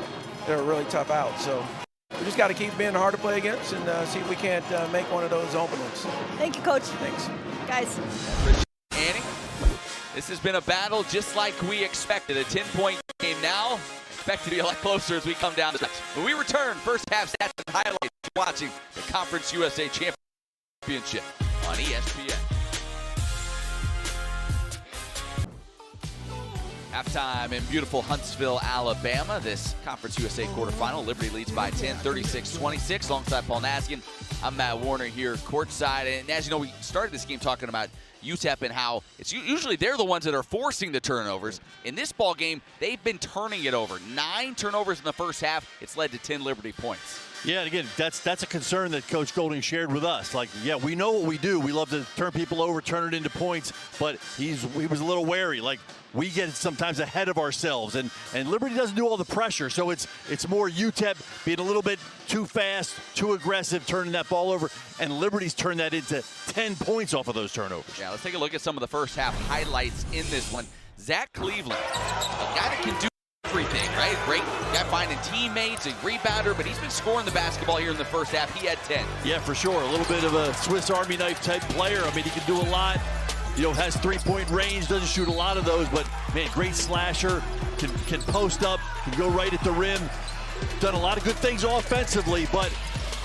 they're a really tough out. So we just got to keep being hard to play against and see if we can't make one of those openings. Thank you, Coach. Thanks. Guys. Annie, this has been a battle just like we expected. A 10-point game now. Expected to be a lot closer as we come down to that. When we return, first half stats and highlights, watching the Conference USA Championship on ESPN. Halftime in beautiful Huntsville, Alabama. This Conference USA quarterfinal. Liberty leads by 10, 36-26. Alongside Paul Naskin, I'm Matt Warner here courtside. And as you know, we started this game talking about UTEP and how it's usually they're the ones that are forcing the turnovers. In this ball game, they've been turning it over. 9 turnovers in the first half. It's led to 10 Liberty points. Yeah, and again, that's a concern that Coach Golding shared with us. Like, yeah, we know what we do. We love to turn people over, turn it into points, but he was a little wary. Like, we get sometimes ahead of ourselves, and Liberty doesn't do all the pressure, so it's more UTEP being a little bit too fast, too aggressive, turning that ball over, and Liberty's turned that into 10 points off of those turnovers. Yeah, let's take a look at some of the first half highlights in this one. Zach Cleveland, a guy that can do everything, right? Great guy finding teammates, a rebounder, but he's been scoring the basketball here in the first half. He had 10. Yeah, for sure. A little bit of a Swiss Army knife type player. I mean, he can do a lot. You know, has three-point range, doesn't shoot a lot of those, but man, great slasher, can post up, can go right at the rim. Done a lot of good things offensively, but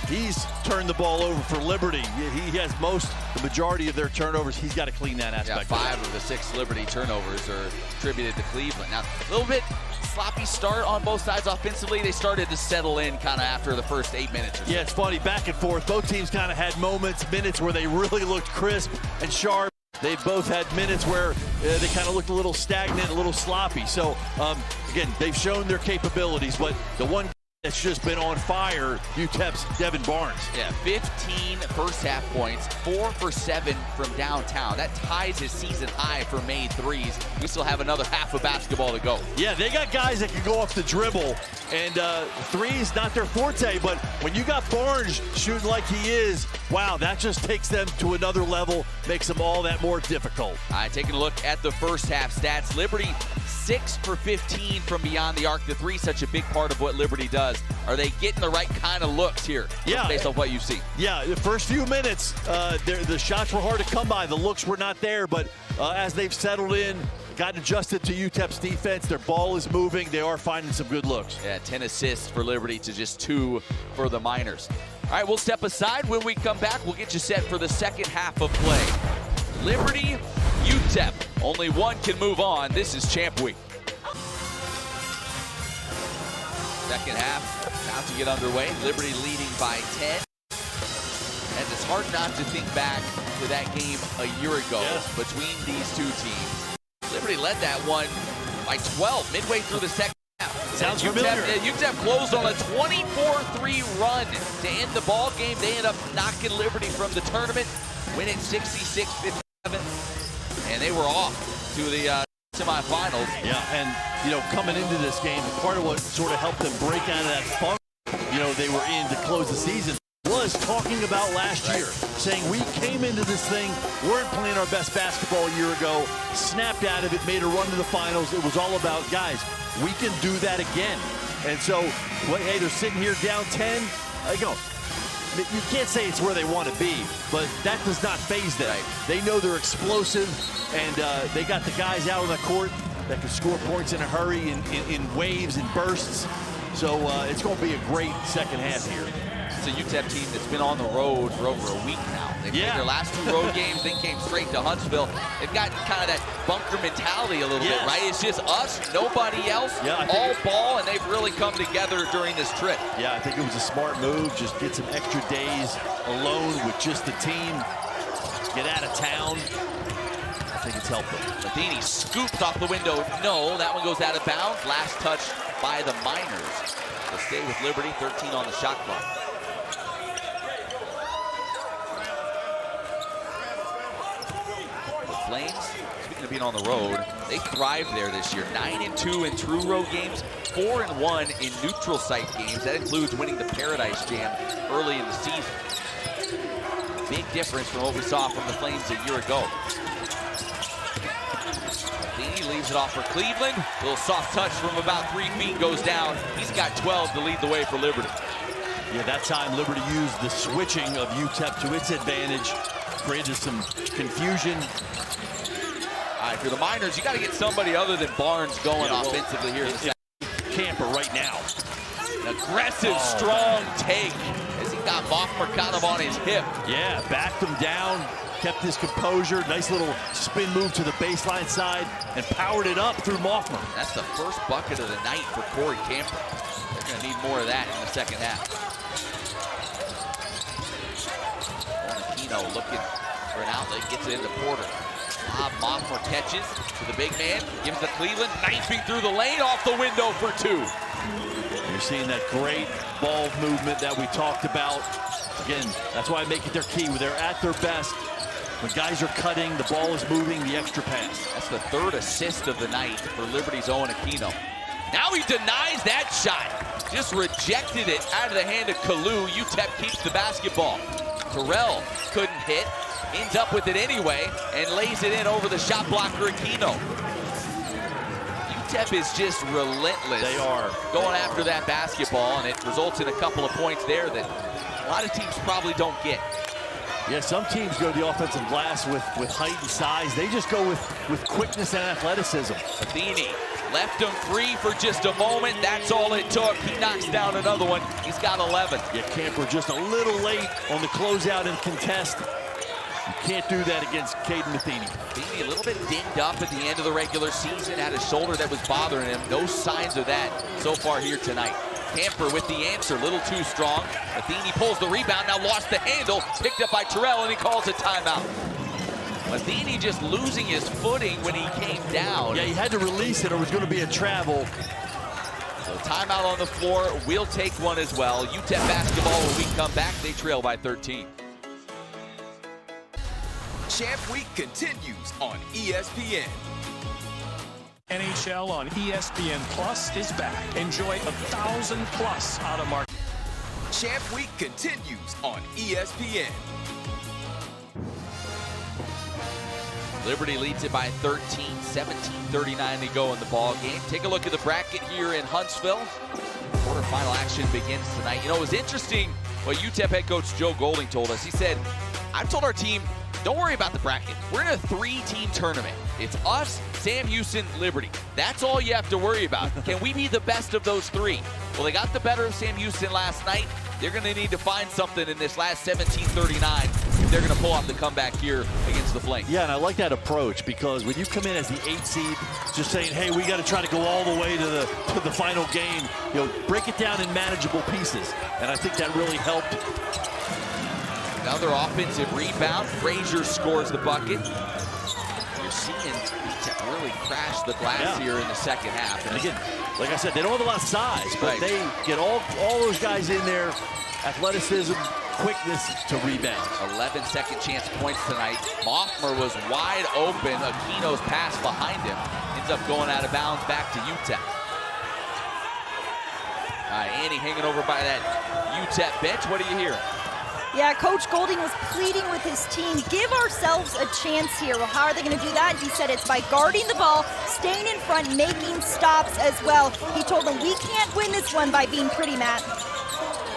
he's turned the ball over for Liberty. He has the majority of their turnovers. He's got to clean that aspect. Yeah, 5 of the 6 Liberty turnovers are attributed to Cleveland. Now, a little bit sloppy start on both sides offensively. They started to settle in kind of after the first 8 minutes or so. Yeah, it's funny, back and forth. Both teams kind of had minutes where they really looked crisp and sharp. They've both had minutes where they kind of looked a little stagnant, a little sloppy. So, again, they've shown their capabilities, but the one that's just been on fire, UTEP's Devin Barnes. Yeah, 15 first half points, 4 for 7 from downtown. That ties his season high for made threes. We still have another half of basketball to go. Yeah, they got guys that can go off the dribble, and threes not their forte, but when you got Barnes shooting like he is, wow, that just takes them to another level, makes them all that more difficult. All right, taking a look at the first half stats. Liberty 6 for 15 from beyond the arc. The three, such a big part of what Liberty does. Are they getting the right kind of looks here? Yeah, based on what you see. Yeah, the first few minutes, the shots were hard to come by. The looks were not there, but as they've settled in, gotten adjusted to UTEP's defense, their ball is moving. They are finding some good looks. Yeah, 10 assists for Liberty to just 2 for the Miners. All right, we'll step aside. When we come back, we'll get you set for the second half of play. Liberty, UTEP. Only one can move on. This is Champ Week. Second half about to get underway. Liberty leading by 10. And it's hard not to think back to that game a year ago between these two teams. Liberty led that one by 12 midway through the second half. Sounds familiar. UTEP closed on a 24-3 run to end the ball game. They end up knocking Liberty from the tournament, winning 66-57. And they were off to the semifinals. Yeah, and you know, coming into this game, part of what sort of helped them break out of that funk, you know, they were in to close the season, was talking about last year, saying we came into this thing, weren't playing our best basketball a year ago, snapped out of it, made a run to the finals. It was all about, guys, we can do that again. And so, well, hey, they're sitting here down 10. I go, you can't say it's where they want to be, but that does not faze them. They know they're explosive, and they got the guys out on the court that can score points in a hurry, in waves and bursts. So it's going to be a great second half here. It's a UTEP team that's been on the road for over a week now. They played their last 2 road games, then came straight to Huntsville. They've got kind of that bunker mentality a little bit, right? It's just us, nobody else, all ball, and they've really come together during this trip. Yeah, I think it was a smart move. Just get some extra days alone with just the team. Get out of town. I think it's helped them. Matheny scoops off the window. No, that one goes out of bounds. Last touch by the Miners. They'll stay with Liberty, 13 on the shot clock. The Flames, speaking of being on the road, they thrived there this year. 9-2 in true road games, 4-1 in neutral site games. That includes winning the Paradise Jam early in the season. Big difference from what we saw from the Flames a year ago. He leaves it off for Cleveland. A little soft touch from about 3 feet goes down. He's got 12 to lead the way for Liberty. Yeah, that time Liberty used the switching of UTEP to its advantage, created some confusion. All right, for the Miners, you got to get somebody other than Barnes going offensively here in the second. Camper right now. An aggressive, strong take as he got Moffmer kind of on his hip. Yeah, backed him down, kept his composure. Nice little spin move to the baseline side and powered it up through Moffmer. That's the first bucket of the night for Corey Camper. They're going to need more of that in the second half. Aquino looking for an outlet, gets it into Porter. Bob Moffmer catches to the big man, gives it to Cleveland, knifing through the lane, off the window for 2. You're seeing that great ball movement that we talked about. Again, that's why I make it their key. When they're at their best, when guys are cutting, the ball is moving, the extra pass. That's the 3rd assist of the night for Liberty's Owen Aquino. Now he denies that shot. Just rejected it out of the hand of Kalu. UTEP keeps the basketball. Terrell couldn't hit, ends up with it anyway, and lays it in over the shot blocker Aquino. UTEP is just relentless. They are. Going after that basketball, and it results in a couple of points there that a lot of teams probably don't get. Yeah, some teams go to the offensive glass with height and size. They just go with quickness and athleticism. Matheny left him free for just a moment. That's all it took. He knocks down another one. He's got 11. Yeah, Camper just a little late on the closeout and contest. You can't do that against Caden Matheny. Matheny a little bit dinged up at the end of the regular season, had a shoulder that was bothering him. No signs of that so far here tonight. Camper with the answer, a little too strong. Matheny pulls the rebound, now lost the handle, picked up by Terrell, and he calls a timeout. Matheny just losing his footing when he came down. Yeah, he had to release it or it was going to be a travel. So timeout on the floor, we'll take one as well. UTEP basketball, when we come back, they trail by 13. Champ Week continues on ESPN. NHL on ESPN Plus is back. Enjoy 1,000+ out-of-market. Champ Week continues on ESPN. Liberty leads it by 13, 17:39 to go in the ball game. Take a look at the bracket here in Huntsville. Quarterfinal action begins tonight. You know, it was interesting what UTEP head coach Joe Golding told us. He said, I've told our team, don't worry about the bracket. We're in a 3-team tournament. It's us, Sam Houston, Liberty. That's all you have to worry about. Can we be the best of those 3? Well, they got the better of Sam Houston last night. They're going to need to find something in this last 17:39 if they're going to pull off the comeback here against the Flames. Yeah, and I like that approach because when you come in as the 8 seed, just saying, hey, we got to try to go all the way to the final game, you know, break it down in manageable pieces. And I think that really helped. Another offensive rebound. Frazier scores the bucket. You're seeing UTEP really crash the glass here in the second half. And again, like I said, they don't have a lot of size, but they get all those guys in there, athleticism, quickness to rebound. 11 second chance points tonight. Moffmer was wide open. Aquino's pass behind him ends up going out of bounds back to UTEP. All right, Annie hanging over by that UTEP bench. What are you hearing? Yeah, Coach Golding was pleading with his team, give ourselves a chance here. Well, how are they going to do that? He said it's by guarding the ball, staying in front, making stops as well. He told them, we can't win this one by being pretty, Matt.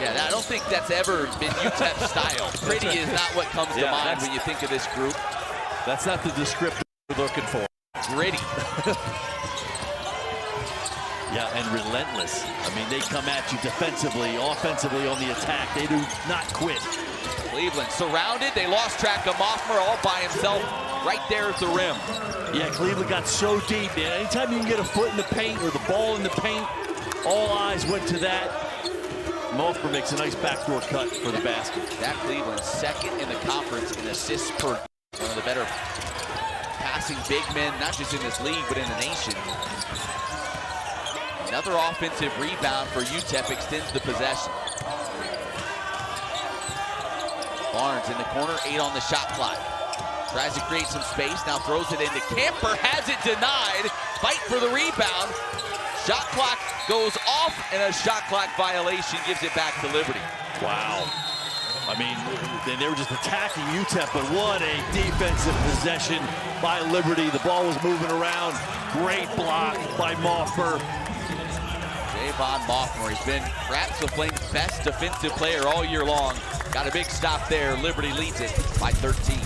Yeah, I don't think that's ever been UTEP style. Pretty is not what comes to mind when you think of this group. That's not the descriptor we're looking for. Gritty. Yeah, and relentless. I mean, they come at you defensively, offensively on the attack. They do not quit. Cleveland surrounded. They lost track of Moffmer all by himself right there at the rim. Yeah, Cleveland got so deep, man. Anytime you can get a foot in the paint or the ball in the paint, all eyes went to that. Moffmer makes a nice backdoor cut for the basket. That Cleveland's second in the conference in assists per game. One of the better passing big men, not just in this league, but in the nation. Another offensive rebound for UTEP extends the possession. Barnes in the corner, 8 on the shot clock. Tries to create some space, now throws it into Camper, has it denied. Fight for the rebound. Shot clock goes off, and a shot clock violation gives it back to Liberty. Wow. I mean, they were just attacking UTEP, but what a defensive possession by Liberty. The ball was moving around. Great block by Moffmer. Javon Moffmer has been perhaps the Flames' best defensive player all year long. Got a big stop there. Liberty leads it by 13.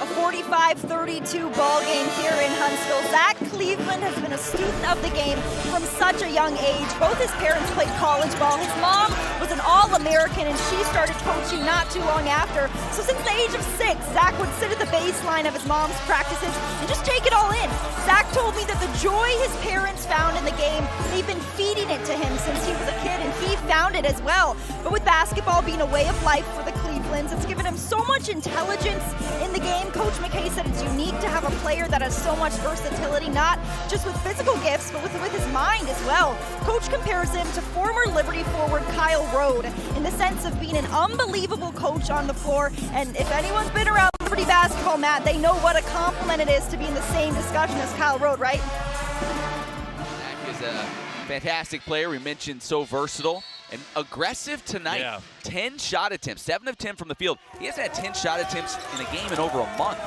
A 45-32 ball game here in Huntsville. Zach Cleveland has been a student of the game from such a young age. Both his parents played college ball. His mom was an All-American, and she started coaching not too long after. So since the age of 6, Zach would sit at the baseline of his mom's practices and just take it all in. Zach told me that the joy his parents found in the game, they've been feeding it to him since he was a kid, and he found it as well. But with basketball being a way of life for the Clevelands, it's given him so much intelligence in the game. Coach McKay said it's unique to have a player that has so much versatility, not just with physical gifts, but with his mind as well. Coach compares him to former Liberty forward Kyle Rode in the sense of being an unbelievable coach on the floor. And if anyone's been around Liberty basketball, Matt, they know what a compliment it is to be in the same discussion as Kyle Rode, right? Zach is a fantastic player. We mentioned so versatile and aggressive tonight. Yeah. 10 shot attempts, 7 of 10 from the field. He has had 10 shot attempts in a game in over a month.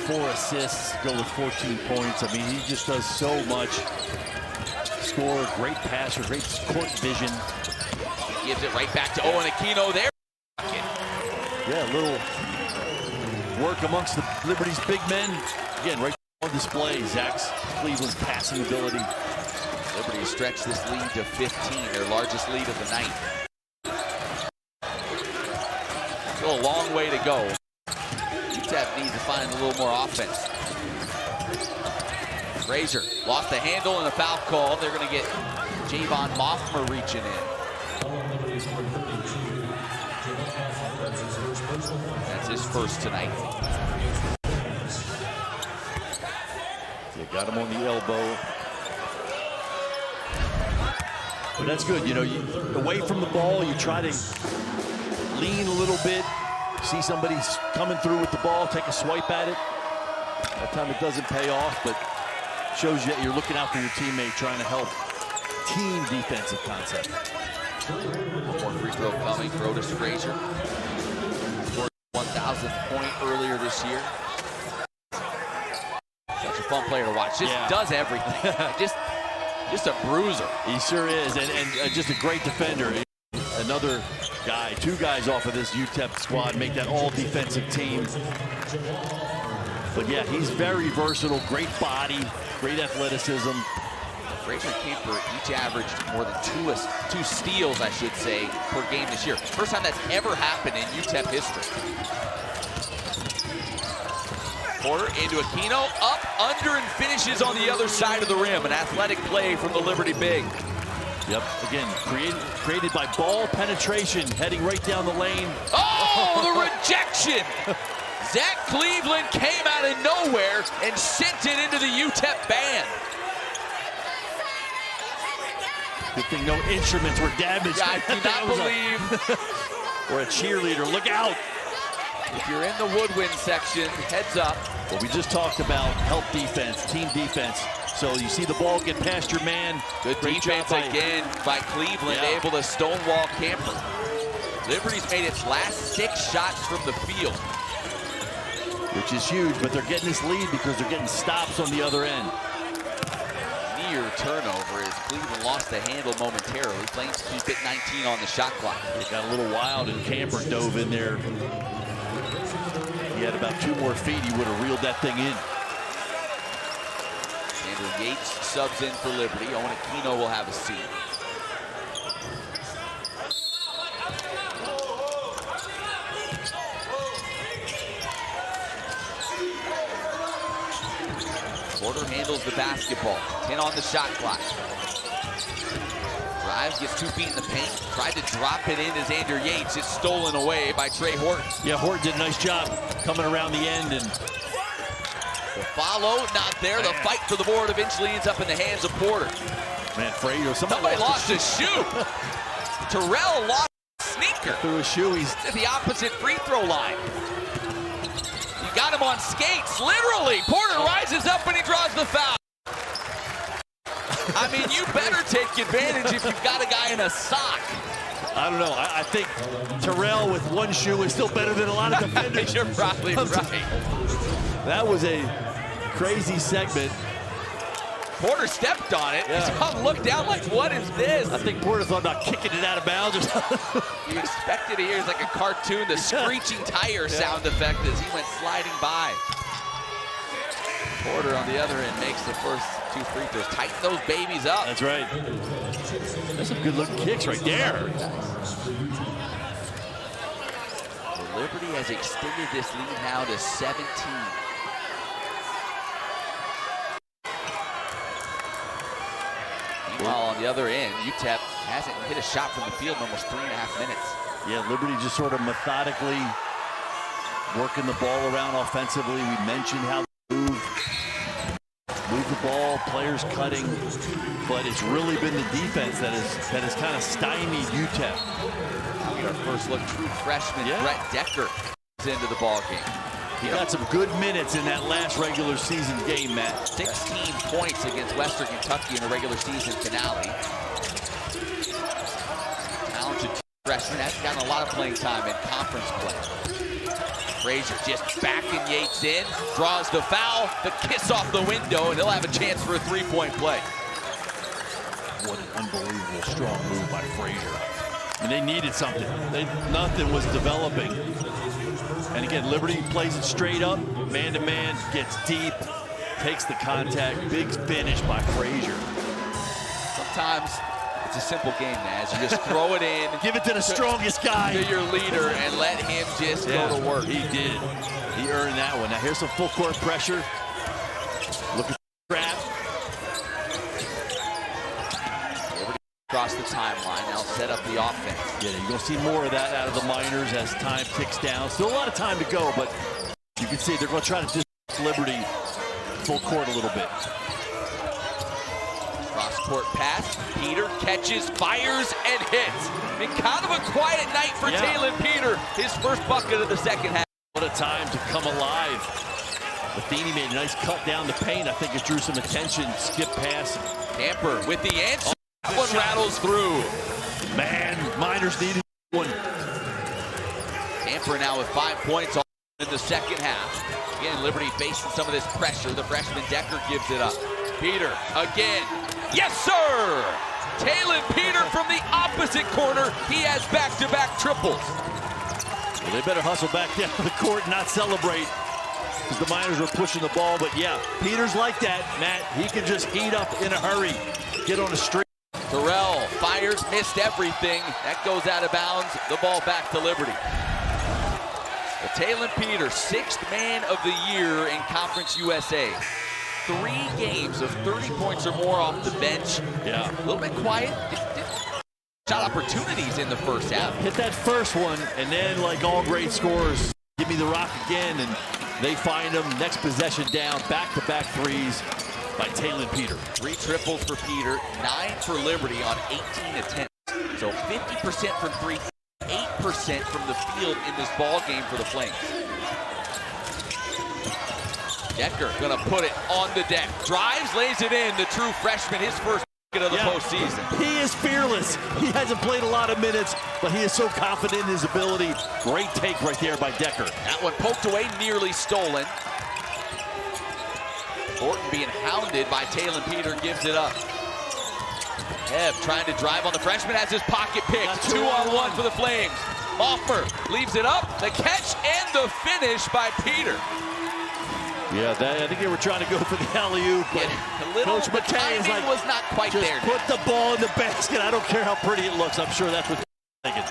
4 assists, go with 14 points. I mean, he just does so much. Score, great passer, great court vision. He gives it right back to Owen Aquino there. Yeah, a little work amongst the Liberty's big men. Again, right on display, Zach's Cleveland's passing ability. Liberty stretched this lead to 15, their largest lead of the night. Still a long way to go. UTEP needs to find a little more offense. Frazier lost the handle and a foul call. They're going to get Javon Moffmer reaching in. That's his first tonight. They got him on the elbow. But that's good, you know, away from the ball, you try to lean a little bit, see somebody coming through with the ball, take a swipe at it. That time it doesn't pay off, but shows you that you're looking out for your teammate, trying to help team defensive concept. One more free throw coming for Otis Frazier. Scored 1,000th point earlier this year. Such a fun player to watch. Just does everything. Just a bruiser. He sure is, and just a great defender. Another guy, 2 guys off of this UTEP squad make that all-defensive team. But yeah, he's very versatile, great body, great athleticism. Frazier and Camper each averaged more than 2 steals, I should say, per game this year. First time that's ever happened in UTEP history. Porter into Aquino, up, under, and finishes on the other side of the rim. An athletic play from the Liberty big. Yep, again, created by ball penetration, heading right down the lane. Oh, the rejection! Zach Cleveland came out of nowhere and sent it into the UTEP band. Good thing no instruments were damaged. I do not believe. Or a cheerleader, look out! If you're in the woodwind section, heads up. Well, we just talked about help defense, team defense. So you see the ball get past your man. Good defense again by Cleveland, able to stonewall Camper. Liberty's made its last 6 shots from the field. Which is huge, but they're getting this lead because they're getting stops on the other end. Knee near turnover as Cleveland lost the handle momentarily. Flames keep it 19 on the shot clock. It got a little wild and Camper dove in there. He had about 2 more feet. He would have reeled that thing in. Andrew Yates subs in for Liberty. Owen Aquino will have a seat. Porter handles the basketball. 10 on the shot clock. Drives, gets 2 feet in the paint. Tried to drop it in as Andrew Yates. It's stolen away by Trey Horton. Yeah, Horton did a nice job coming around the end. And the follow, not there. The fight for the board eventually ends up in the hands of Porter. Man, Frazier, somebody lost his shoe. Terrell lost his sneaker. Threw his shoe. He's at the opposite free throw line. Got him on skates, literally. Porter rises up and he draws the foul. I mean, you better take advantage if you've got a guy in a sock. I don't know. I think Terrell with 1 shoe is still better than a lot of defenders. You're probably right. That was a crazy segment. Porter stepped on it. Yeah. He's looked down like, what is this? I think Porter thought about kicking it out of bounds or something. You expected to hear like a cartoon, the screeching tire sound effect as he went sliding by. Porter on the other end makes the first 2 free throws. Tighten those babies up. That's right. There's some good looking kicks right there. The Liberty has extended this lead now to 17. Meanwhile, on the other end, UTEP hasn't hit a shot from the field in almost 3.5 minutes. Yeah, Liberty just sort of methodically working the ball around offensively. We mentioned how they move the ball, players cutting, but it's really been the defense that has kind of stymied UTEP. Now we get our first look. True freshman Brett Decker is into the ball game. He got some good minutes in that last regular season game, Matt. 16 points against Western Kentucky in the regular season finale. Talented freshman, has gotten a lot of playing time in conference play. Frazier just backing Yates in, draws the foul, the kiss off the window, and he'll have a chance for a 3-point play. What an unbelievable strong move by Frazier. And they needed something. Nothing was developing. And again, Liberty plays it straight up, man-to-man, gets deep, takes the contact, big finish by Frazier. Sometimes it's a simple game, Naz. You just throw it in. Give it to the strongest guy. To your leader and let him just go to work. He did. He earned that one. Now here's some full court pressure. Look at the trap. Across the timeline, now set up the offense. Yeah, you're going to see more of that out of the Miners as time ticks down. Still a lot of time to go, but you can see they're going to try to disrupt Liberty full court a little bit. Cross-court pass. Peter catches, fires, and hits. I mean, kind of a quiet night for Taylor Peter. His first bucket of the second half. What a time to come alive. Matheny made a nice cut down the paint. I think it drew some attention. Skip pass. Camper with the answer. That one rattles through. Man, Miners needed one. Camper now with 5 points in the second half. Again, Liberty facing some of this pressure. The freshman Decker gives it up. Peter again. Yes, sir! Taylor Peter from the opposite corner. He has back-to-back triples. Well, they better hustle back down to the court and not celebrate, because the Miners were pushing the ball. But yeah, Peter's like that, Matt. He can just heat up in a hurry, get on a streak. Terrell fires, missed everything. That goes out of bounds. The ball back to Liberty. Well, Taylor Peter, 6th man of the year in Conference USA. 3 games of 30 points or more off the bench. Yeah. A little bit quiet. Shot opportunities in the first half. Hit that first one, and then like all great scorers, give me the rock again, and they find him. Next possession down, back-to-back threes by Taylor Peter. 3 triples for Peter, 9 for Liberty on 18 attempts. So 50% from 3, 8% from the field in this ball game for the Flames. Decker gonna put it on the deck. Drives, lays it in. The true freshman, his first of the postseason. He is fearless. He hasn't played a lot of minutes, but he is so confident in his ability. Great take right there by Decker. That one poked away, nearly stolen. Horton being hounded by Talon Peter, gives it up. Ebb trying to drive on the freshman, has his pocket picked. 2-on-1 for the Flames. Hoffmer leaves it up, the catch and the finish by Peter. Yeah, I think they were trying to go for the alley-oop, but Coach McKay is like, was not quite just there. Put the ball in the basket. I don't care how pretty it looks. I'm sure that's what they're thinking.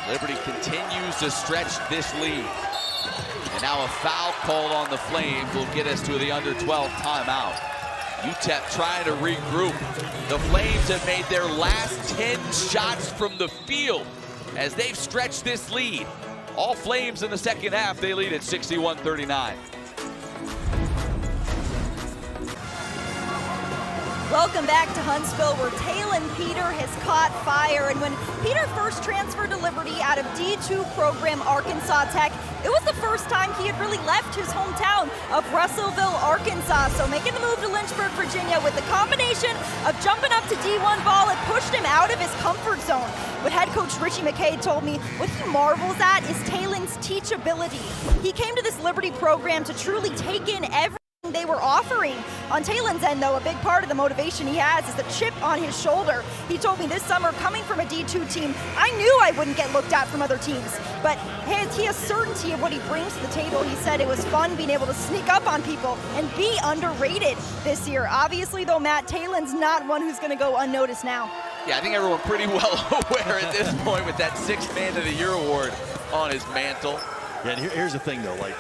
Liberty continues to stretch this lead. And now a foul called on the Flames will get us to the under 12 timeout. UTEP trying to regroup. The Flames have made their last 10 shots from the field as they've stretched this lead. All Flames in the second half, they lead at 61-39. Welcome back to Huntsville, where Talon Peter has caught fire. And when Peter first transferred to Liberty out of D2 program Arkansas Tech, it was the first time he had really left his hometown of Russellville, Arkansas. So making the move to Lynchburg, Virginia with the combination of jumping up to D1 ball, it pushed him out of his comfort zone. But head coach Richie McKay told me what he marvels at is Talon's teachability. He came to this Liberty program to truly take in everything they were offering. On Talon's end, though, a big part of the motivation he has is the chip on his shoulder. He told me this summer, coming from a D2 team, I knew I wouldn't get looked at from other teams, but he has certainty of what he brings to the table. He said it was fun being able to sneak up on people and be underrated this year. Obviously, though, Matt, Talon's not one who's going to go unnoticed now. Yeah, I think everyone pretty well aware at this point with that 6th Man of the Year award on his mantle. Yeah, and here's the thing, though. Like,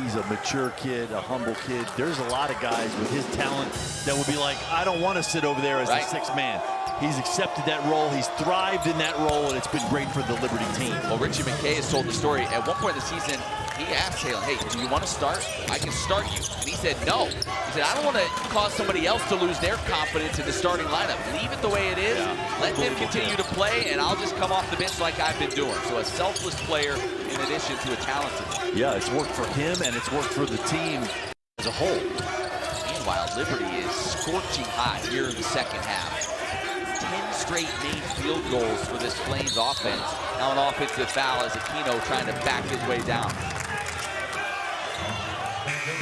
he's a mature kid, a humble kid. There's a lot of guys with his talent that would be like, I don't want to sit over there as the 6th man. He's accepted that role. He's thrived in that role, and it's been great for the Liberty team. Well, Richie McKay has told the story. At one point in the season, he asked Talon, hey, do you want to start? I can start you. And he said, no. He said, I don't want to cause somebody else to lose their confidence in the starting lineup. Leave it the way it is. Let them continue to play, and I'll just come off the bench like I've been doing. So a selfless player in addition to a talented one. Yeah, it's worked for him, and it's worked for the team as a whole. Meanwhile, Liberty is scorching hot here in the second half. 10 straight made field goals for this Flames offense. Now an offensive foul as Aquino trying to back his way down.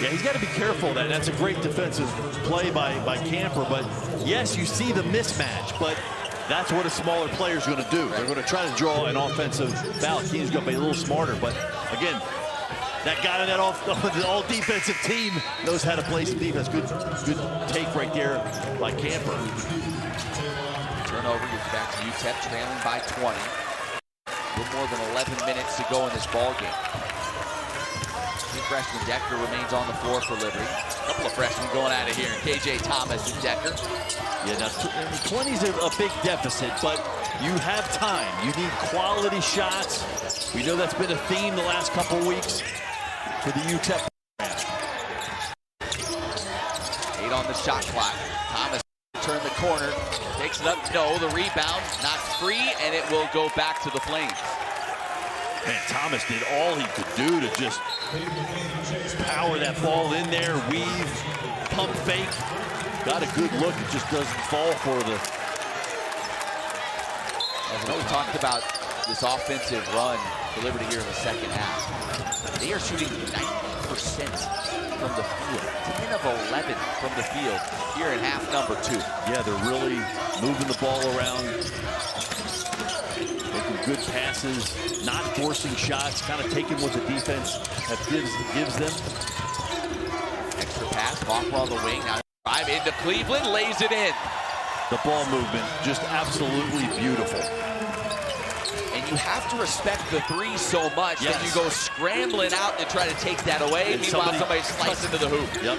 Yeah, he's got to be careful. That's a great defensive play by Camper, but yes, you see the mismatch, but that's what a smaller player is going to do. They're going to try to draw an offensive foul. Aquino's going to be a little smarter, but again, that guy on that all defensive team knows how to play some defense. Good take right there by Camper. Turnover gets back to UTEP, trailing by 20. A little more than 11 minutes to go in this ball game. New freshman Decker remains on the floor for Liberty. A couple of freshmen going out of here, KJ Thomas and Decker. Yeah, now 20's a big deficit, but you have time. You need quality shots. We know that's been a theme the last couple of weeks for the UTEP program. 8 on the shot clock. Thomas turn the corner, takes it up, no, the rebound, not free, and it will go back to the Flames. Man, Thomas did all he could do to just power that ball in there, weave, pump fake. Got a good look, it just doesn't fall for the... As we talked about this offensive run for Liberty here in the second half. They are shooting 90% from the field, 10 of 11 from the field here in half number 2. Yeah, they're really moving the ball around, making good passes, not forcing shots, kind of taking what the defense gives them. Extra pass, Hoffman on the wing, now drive into Cleveland, lays it in. The ball movement, just absolutely beautiful. And you have to respect the 3 so much that you go scrambling out to try to take that away. And meanwhile, somebody slices into the hoop. Yep.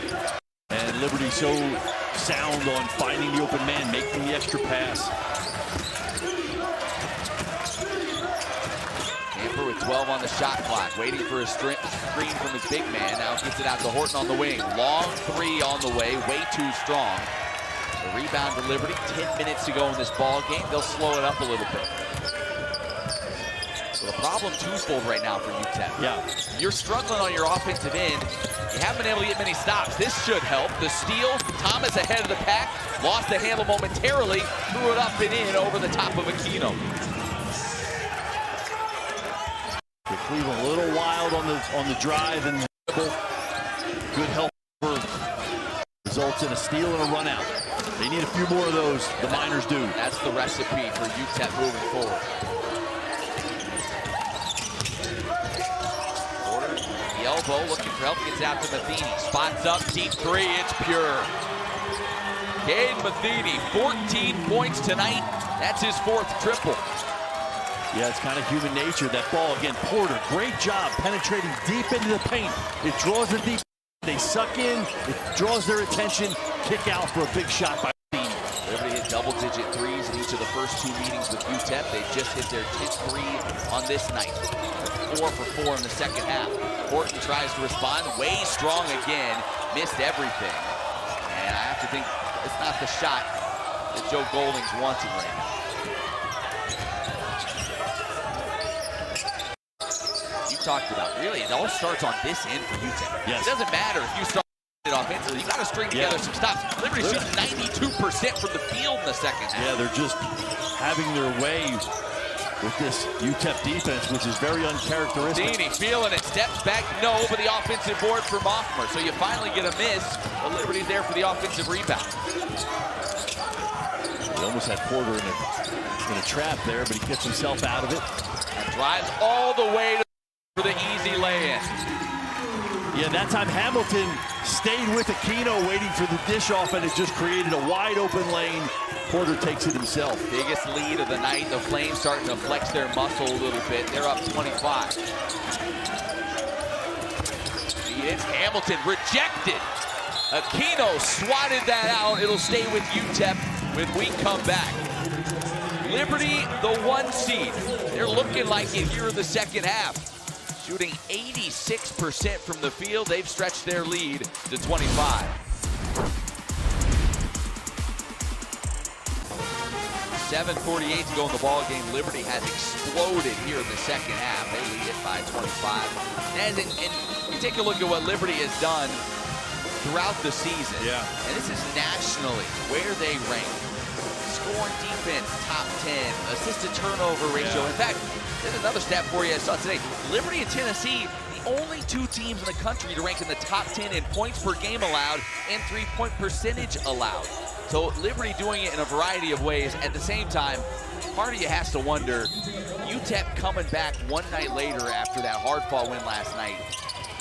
And Liberty so sound on finding the open man, making the extra pass. Camper with 12 on the shot clock, waiting for a screen from his big man. Now gets it out to Horton on the wing. Long 3 on the way, way too strong. The rebound to Liberty, 10 minutes to go in this ball game. They'll slow it up a little bit. So the problem twofold right now for UTEP. Yeah. You're struggling on your offensive end. You haven't been able to get many stops. This should help. The steal, Thomas ahead of the pack, lost the handle momentarily, threw it up and in over the top of Aquino. Cleveland a little wild on the drive and good help results in a steal and a run out. They need a few more of those, the Miners do. That's the recipe for UTEP moving forward. Porter, the elbow, looking for help, gets out to Matheny. Spots up, deep three, it's pure. Cade Matheny, 14 points tonight. That's his 4th triple. Yeah, it's kind of human nature. That ball, again, Porter, great job penetrating deep into the paint. It draws the deep. They suck in, it draws their attention, kick out for a big shot by Matheny. Liberty hit double-digit threes in each of the first 2 meetings with UTEP. They've just hit their 10th three on this night. 4 for 4 in the second half. Horton tries to respond, way strong again, missed everything. And I have to think it's not the shot that Joe Golding's wanting right now. You talked about, really, it all starts on this end for UTEP. Yes. It doesn't matter if you start it offensively. You got to string together some stops. Liberty shoots 92% from the field in the second half. Yeah, they're just having their way with this UTEP defense, which is very uncharacteristic. Matheny feeling it, steps back, no, but the offensive board for Moffmer. So you finally get a miss, but Liberty's there for the offensive rebound. He almost had Porter in a trap there, but he gets himself out of it. And drives all the way for the easy lay-in. Yeah, that time Hamilton stayed with Aquino waiting for the dish off, and it just created a wide open lane. Porter takes it himself. Biggest lead of the night. The Flames starting to flex their muscle a little bit. They're up 25. It's Hamilton rejected. Aquino swatted that out. It'll stay with UTEP when we come back. Liberty, the 1 seed. They're looking like it here in the second half. Shooting 86% from the field. They've stretched their lead to 25. 7:48 to go in the ball game. Liberty has exploded here in the second half. They lead it by 25. And you take a look at what Liberty has done throughout the season. Yeah. And this is nationally where they rank. Scoring defense, top 10. Assist to turnover ratio. Yeah. In fact, there's another stat for you I saw today. Liberty and Tennessee, the only 2 teams in the country to rank in the top 10 in points per game allowed and 3-point percentage allowed. So Liberty doing it in a variety of ways. At the same time, part of you has to wonder, UTEP coming back one night later after that hard-fought win last night,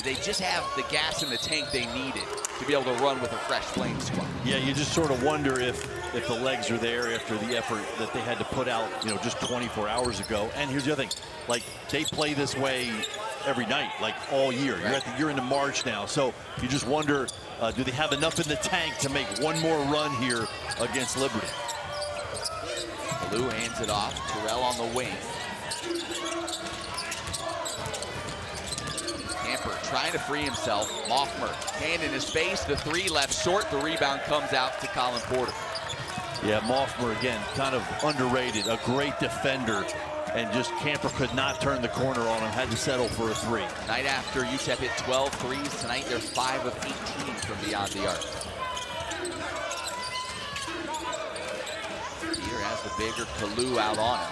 they just have the gas in the tank they needed to be able to run with a fresh Flames squad. Yeah, you just sort of wonder if the legs are there after the effort that they had to put out, just 24 hours ago. And here's the other thing, like, they play this way every night, like all year. Right. You're into March now, so you just wonder, do they have enough in the tank to make one more run here against Liberty? Lou hands it off. Terrell on the wing. Camper trying to free himself. Moffmer, hand in his face. The 3 left short. The rebound comes out to Colin Porter. Yeah, Moffmer, again, kind of underrated. A great defender. And just Camper could not turn the corner on him. Had to settle for a 3. Night after UTEP hit 12 threes. Tonight they're 5 of 18 from beyond the arc. Peter has the bigger Kalu out on him.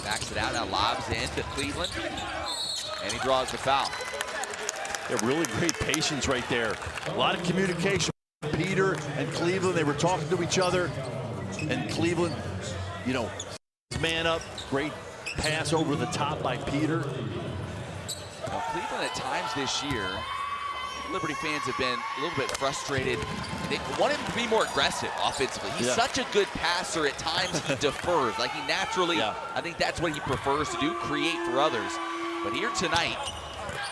Backs it out, now lobs in to Cleveland. And he draws the foul. Yeah, really great patience right there. A lot of communication. Peter and Cleveland, they were talking to each other. And Cleveland, man up. Great pass over the top by Peter. Now, Cleveland at times this year, Liberty fans have been a little bit frustrated. They want him to be more aggressive offensively. He's such a good passer. At times he defers. Like, he naturally, I think that's what he prefers to do, create for others. But here tonight,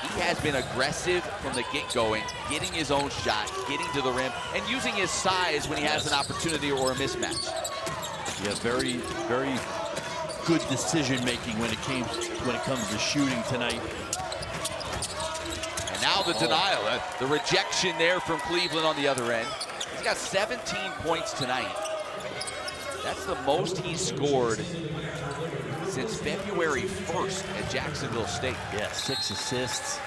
he has been aggressive from the get-go, getting his own shot, getting to the rim, and using his size when he has an opportunity or a mismatch. Yeah, very, very good decision-making when it comes to shooting tonight. And now the denial, the rejection there from Cleveland on the other end. He's got 17 points tonight. That's the most he's scored since February 1st at Jacksonville State. Yeah, 6 assists,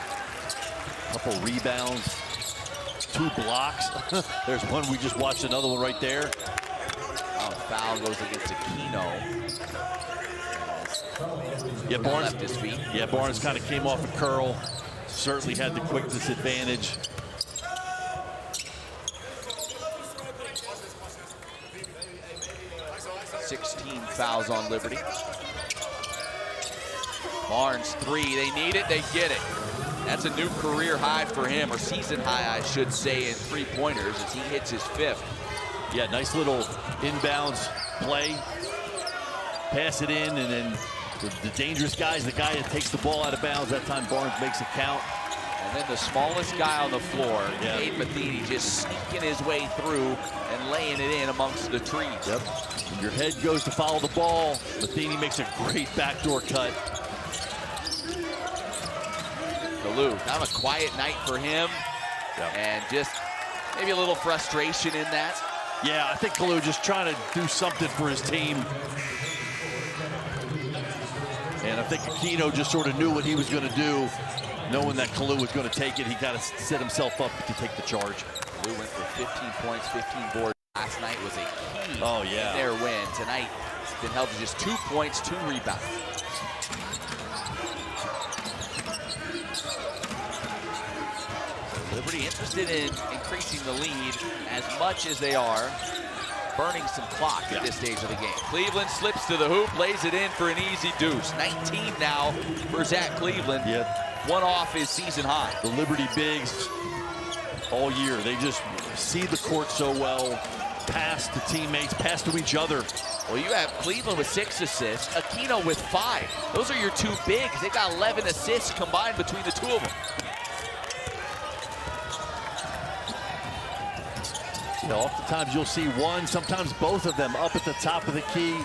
couple rebounds, 2 blocks. There's one, we just watched another one right there. Foul goes against Aquino. Yeah, Barnes left his feet. Yeah, Barnes kind of came off a curl. Certainly had the quickness advantage. fouls on Liberty. Barnes, 3, they need it, they get it. That's a new career high for him, or season high, I should say, in 3-pointers as he hits his 5th. Yeah, nice little inbounds play. Pass it in, and then the dangerous guy is the guy that takes the ball out of bounds. That time Barnes makes it count. And then the smallest guy on the floor, Gabe Matheny, just sneaking his way through and laying it in amongst the trees. Yep. When your head goes to follow the ball, Matheny makes a great backdoor cut. Kalou, kind of a quiet night for him, and just maybe a little frustration in that. Yeah, I think Kalou just trying to do something for his team. And I think Aquino just sort of knew what he was going to do, knowing that Kalou was going to take it. He got to set himself up to take the charge. Kalou went for 15 points, 15 boards. Last night was a key in their win. Tonight, it's been held to just 2 points, 2 rebounds. Liberty interested in increasing the lead as much as they are burning some clock at this stage of the game. Cleveland slips to the hoop, lays it in for an easy deuce. 19 now for Zach Cleveland. One off his season high. The Liberty bigs all year, they just see the court so well, pass to teammates, pass to each other. Well, you have Cleveland with 6 assists, Aquino with 5. Those are your 2 bigs. They've got 11 assists combined between the 2 of them. You know, oftentimes you'll see one, sometimes both of them up at the top of the key,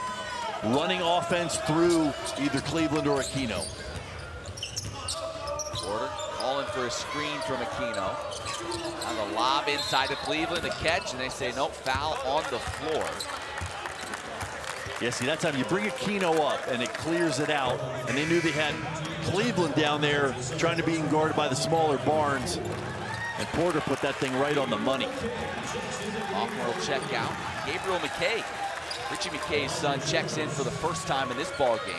running offense through either Cleveland or Aquino. Porter calling for a screen from Aquino. On the lob inside to Cleveland, the catch, and they say nope, foul on the floor. Yeah, see, that time you bring Aquino up and it clears it out, and they knew they had Cleveland down there trying to be guarded by the smaller Barnes, and Porter put that thing right on the money. Hoffman will check out. Gabriel McKay, Richie McKay's son, checks in for the first time in this ball game.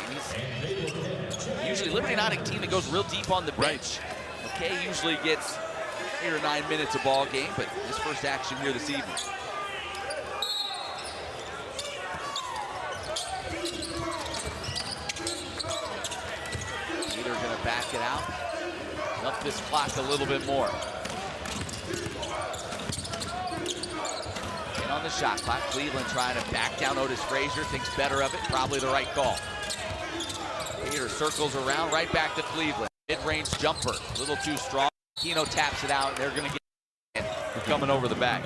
He's usually Liberty not a team that goes real deep on the bench. McKay usually gets 8 or 9 minutes a ball game, but his first action here this evening. Peter gonna back it out. Up this clock a little bit more. In on the shot clock, Cleveland trying to back down Otis Frazier, thinks better of it, probably the right call. Peter circles around, right back to Cleveland. Mid-range jumper, a little too strong. Aquino taps it out, and they're gonna get it. They're coming over the back.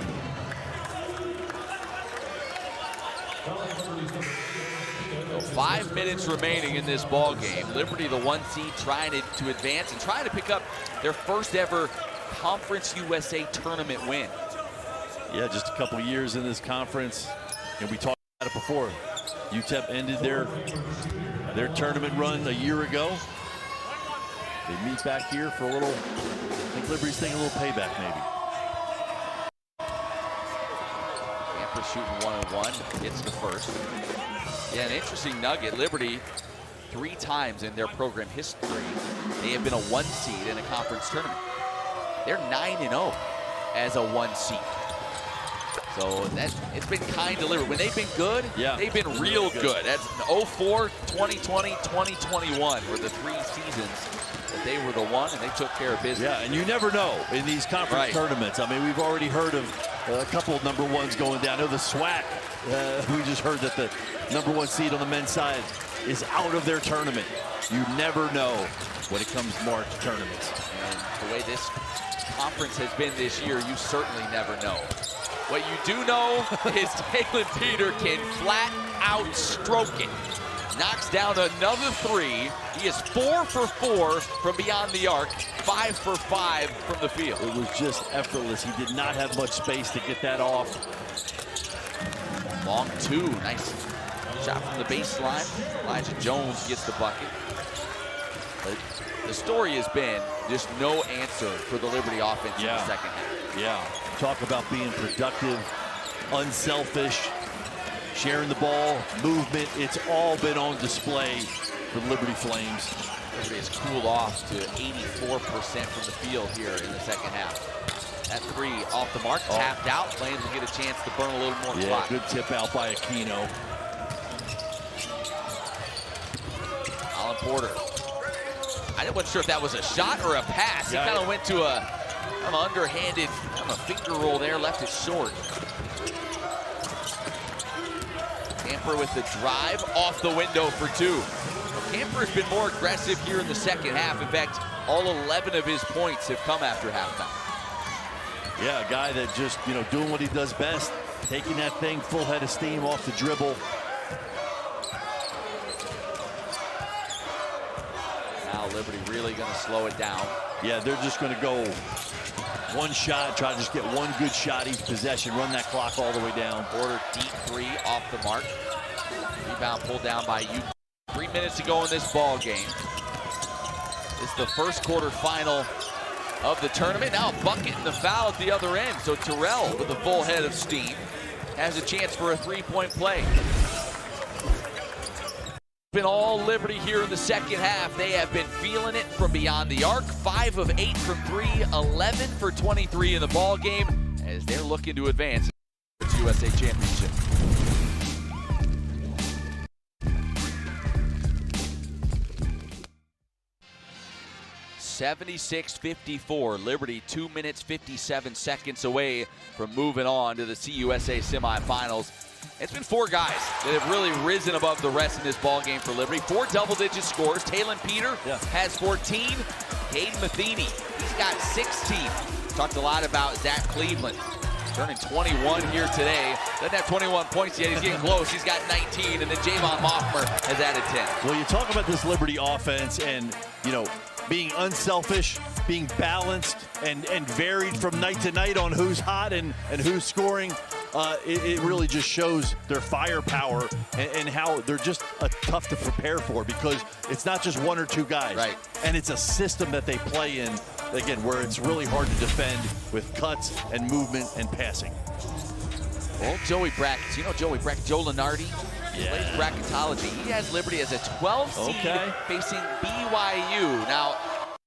So 5 minutes remaining in this ball game. Liberty, the 1 seed, trying to advance and trying to pick up their first ever Conference USA tournament win. Yeah, just a couple years in this conference, and we talked about it before. UTEP ended their tournament run a year ago. They meet back here for a little, I think Liberty's thinking a little payback maybe. Tampa shooting 1-1, gets the first. Yeah, an interesting nugget. Liberty, 3 times in their program history, they have been a 1 seed in a conference tournament. They're 9-0 as a 1 seed. So it's been kind to Liberty. When they've been good, they've been real good. That's 04, 2020, 2021 were the 3 seasons that they were the 1 and they took care of business. Yeah, and you never know in these conference tournaments. I mean, we've already heard of a couple of number 1s going down. I know the SWAC, we just heard that the number 1 seed on the men's side is out of their tournament. You never know when it comes to March tournaments. And the way this conference has been this year, you certainly never know. What you do know is Taylor Peter can flat out stroke it. Knocks down another 3. He is 4 for 4 from beyond the arc, 5 for 5 from the field. It was just effortless. He did not have much space to get that off. Long 2, nice shot from the baseline. Elijah Jones gets the bucket. But the story has been just no answer for the Liberty offense in the second half. Yeah, talk about being productive, unselfish, sharing the ball, movement. It's all been on display for the Liberty Flames. Liberty has cooled off to 84% from the field here in the second half. That 3 off the mark, tapped out. Flames will get a chance to burn a little more clock. Good tip out by Aquino. Porter. I wasn't sure if that was a shot or a pass. He kind of went to a kind of underhanded finger roll there, left it short. Camper with the drive, off the window for two. Camper's been more aggressive here in the second half. In fact, all 11 of his points have come after halftime. Yeah, a guy that just, doing what he does best, taking that thing full head of steam off the dribble. Now Liberty really going to slow it down. Yeah, they're just going to go one shot, try to just get one good shot each possession, run that clock all the way down. Porter deep three off the mark. Rebound pulled down by UTEP. 3 minutes to go in this ball game. It's the first quarter final of the tournament. Now a bucket and the foul at the other end. So Terrell with a full head of steam has a chance for a three-point play. Been all Liberty here in the second half. They have been feeling it from beyond the arc. 5 of 8 from 3, 11 for 23 in the ball game as they're looking to advance to the USA Championship. (76-54). Liberty 2 minutes 57 seconds away from moving on to the CUSA semifinals. It's been 4 guys that have really risen above the rest in this ball game for Liberty. 4 double-digit scores. Talon Peter has 14. Caden Matheny, he's got 16. Talked a lot about Zach Cleveland, turning 21 here today. Doesn't have 21 points yet. He's getting close. He's got 19. And then Javon Moffmer has added 10. Well, you talk about this Liberty offense and, being unselfish, being balanced, and varied from night to night on who's hot and who's scoring. It really just shows their firepower and how they're just tough to prepare for, because it's not just 1 or 2 guys. Right. And it's a system that they play in, again, where it's really hard to defend with cuts and movement and passing. Well, Joey Brackets. You know Joey Brackets, Joe Lenardi? He plays bracketology. He has Liberty as a 12 seed facing BYU. Now,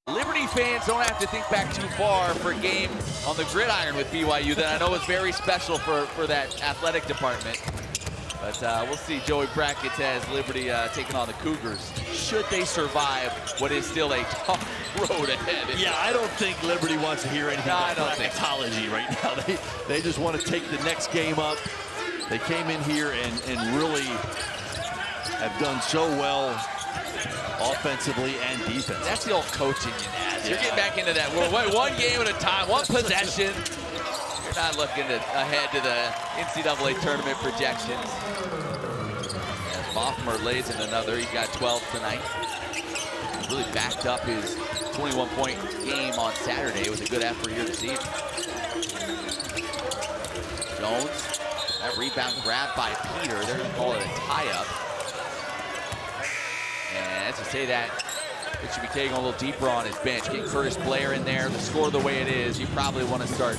Liberty fans don't have to think back too far for a game on the gridiron with BYU that I know is very special for that athletic department. But we'll see. Joey Brackets has Liberty taking on the Cougars. Should they survive what is still a tough road ahead? Yeah, I don't think Liberty wants to hear anything about bracketology right now. They just want to take the next game up. They came in here and really have done so well offensively and defensively. That's the old coaching you add. You're getting back into that. Well, one game at a time, one possession. You're not looking ahead to the NCAA tournament projections. As Moffmer lays in another, he got 12 tonight. Really backed up his 21-point game on Saturday. It was a good effort here this evening. Jones. That rebound grabbed by Peter. They're going to call it a tie-up. And to say that, it should be taking a little deeper on his bench. Getting Curtis Blair in there, the score the way it is, you probably want to start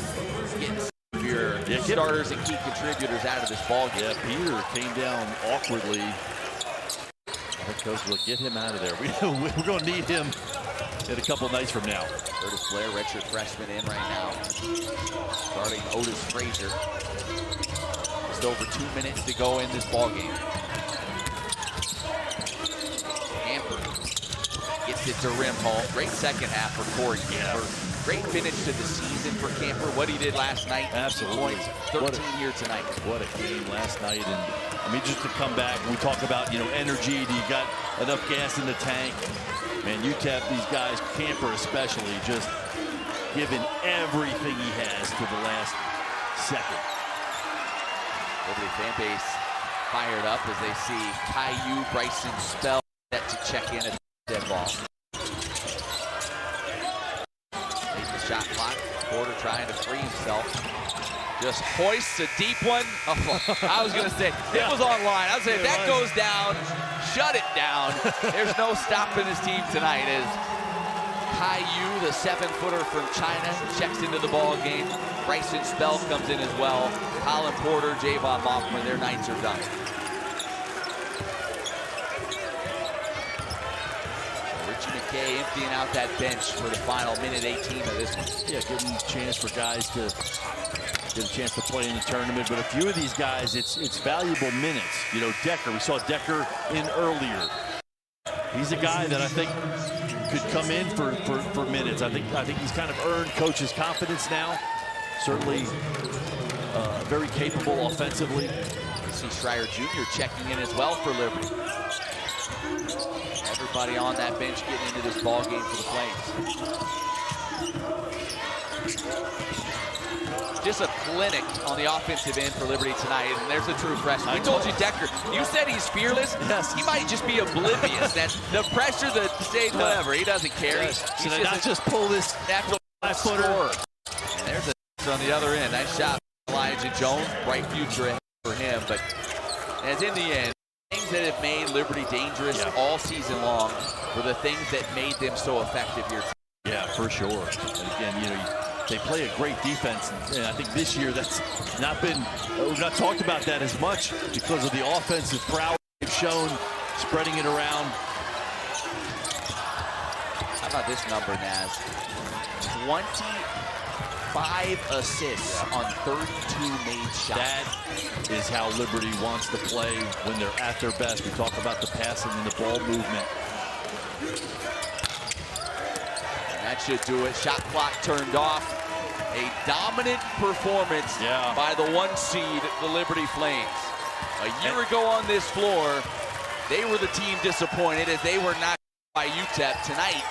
getting some of your starters and key contributors out of this ball game. Yeah, Peter came down awkwardly. Our coach will get him out of there. We're going to need him in a couple nights from now. Curtis Blair, redshirt freshman, in right now. Starting Otis Frazier. Just over 2 minutes to go in this ball game. Camper gets it to rim home. Great second half for Corey Camper. Great finish to the season for Camper. What he did last night. Absolutely. Points, 13 here tonight. What a game last night. And I mean, just to come back, we talk about, energy. Do you got enough gas in the tank? Man, UTEP, these guys, Camper especially, just giving everything he has to the last second. Liberty fan base fired up as they see Caillou Bryson Spell set to check in at the dead ball. Takes the shot clock. Porter trying to free himself. Just hoists a deep one. Oh, I was going to say, it was online. I was saying, if that goes down, shut it down. There's no stopping this team tonight as Caillou, the 7-footer from China, checks into the ball game. Bryson Spell comes in as well. Colin Porter, Javon Moffmer, their nights are done. Richie McKay emptying out that bench for the final minute 18 of this one. Yeah, giving a chance for guys to get a chance to play in the tournament. But a few of these guys, it's valuable minutes. Decker, we saw Decker in earlier. He's a guy that I think could come in for minutes. I think he's kind of earned coach's confidence now. Certainly very capable offensively. We see Schreier Jr. checking in as well for Liberty. Everybody on that bench getting into this ball game for the Flames. Just a clinic on the offensive end for Liberty tonight, and there's a true freshman. We told you, Decker, you said he's fearless. Yes. He might just be oblivious that the pressure, the stage, whatever, he doesn't care. Yes. He's Should I not just pull this natural footer? There's a on the other end. Nice shot, Elijah Jones. Bright future ahead for him, but as in the end, things that have made Liberty dangerous all season long were the things that made them so effective here. Yeah, for sure. And again, you know, they play a great defense, and I think this year that's not been, we've not talked about that as much because of the offensive prowess they've shown, spreading it around. How about this number, Naz? 25 assists on 32 made shots. That is how Liberty wants to play when they're at their best. We talk about the passing and the ball movement. And that should do it. Shot clock turned off. A dominant performance by the 1 seed, the Liberty Flames. A year ago on this floor, they were the team disappointed as they were knocked by UTEP. Tonight,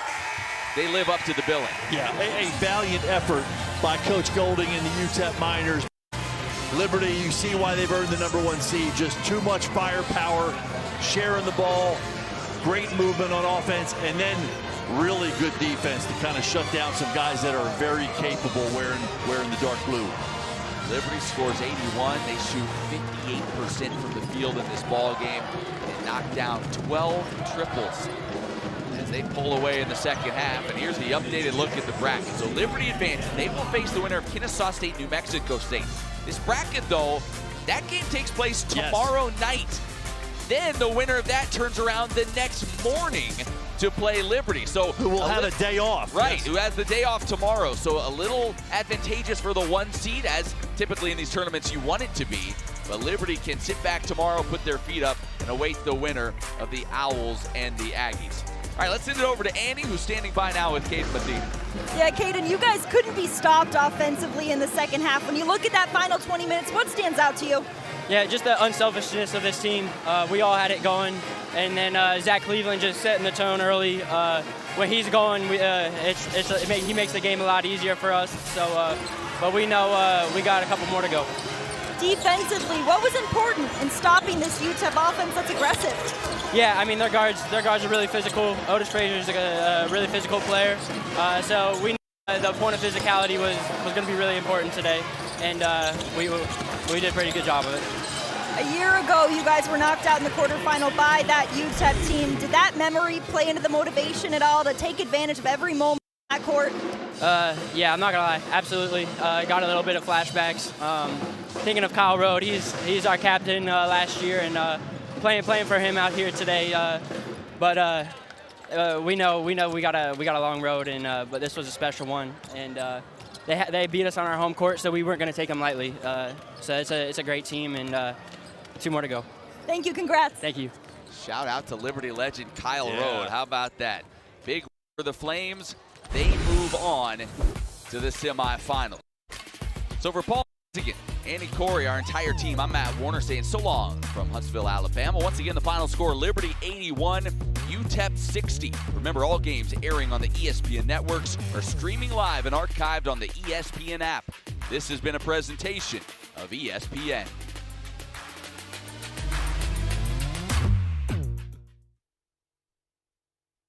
they live up to the billing. Yeah, a valiant effort by Coach Golding and the UTEP Miners. Liberty, you see why they've earned the #1 seed. Just too much firepower, sharing the ball, great movement on offense, and then really good defense to kind of shut down some guys that are very capable wearing the dark blue. Liberty scores 81. They shoot 58% from the field in this ball game. They knock down 12 triples as they pull away in the second half. And here's the updated look at the bracket. So Liberty advances. They will face the winner of Kennesaw State, New Mexico State. This bracket, though, that game takes place tomorrow night. Then the winner of that turns around the next morning to play Liberty. So who will have a day off. Right, who has the day off tomorrow. So a little advantageous for the 1 seed, as typically in these tournaments you want it to be. But Liberty can sit back tomorrow, put their feet up, and await the winner of the Owls and the Aggies. All right, let's send it over to Andy, who's standing by now with Caden Medina. Yeah, Caden, you guys couldn't be stopped offensively in the second half. When you look at that final 20 minutes, what stands out to you? Yeah, just the unselfishness of this team. We all had it going, and then Zach Cleveland just setting the tone early. When he's going, he makes the game a lot easier for us. So, but we know we got a couple more to go. Defensively, what was important in stopping this UTEP offense that's aggressive? Yeah, I mean their guards are really physical. Otis Frazier's a really physical player, so we knew the point of physicality was going to be really important today, and we did a pretty good job of it. A year ago, you guys were knocked out in the quarterfinal by that UTEP team. Did that memory play into the motivation at all to take advantage of every moment on that court? Yeah, I'm not gonna lie, absolutely. Got a little bit of flashbacks. Thinking of Kyle Rode, he's our captain last year, and playing for him out here today. But we know we got a long road, and but this was a special one, and they beat us on our home court, so we weren't gonna take them lightly. So it's a great team, and 2 more to go. Thank you, congrats. Thank you. Shout out to Liberty legend Kyle Rode. How about that? Big for the Flames. They move on to the semifinals. So for Paul, again, Andy Corey, our entire team, I'm Matt Warner saying so long from Huntsville, Alabama. Once again, the final score, Liberty 81, UTEP 60. Remember, all games airing on the ESPN networks are streaming live and archived on the ESPN app. This has been a presentation of ESPN.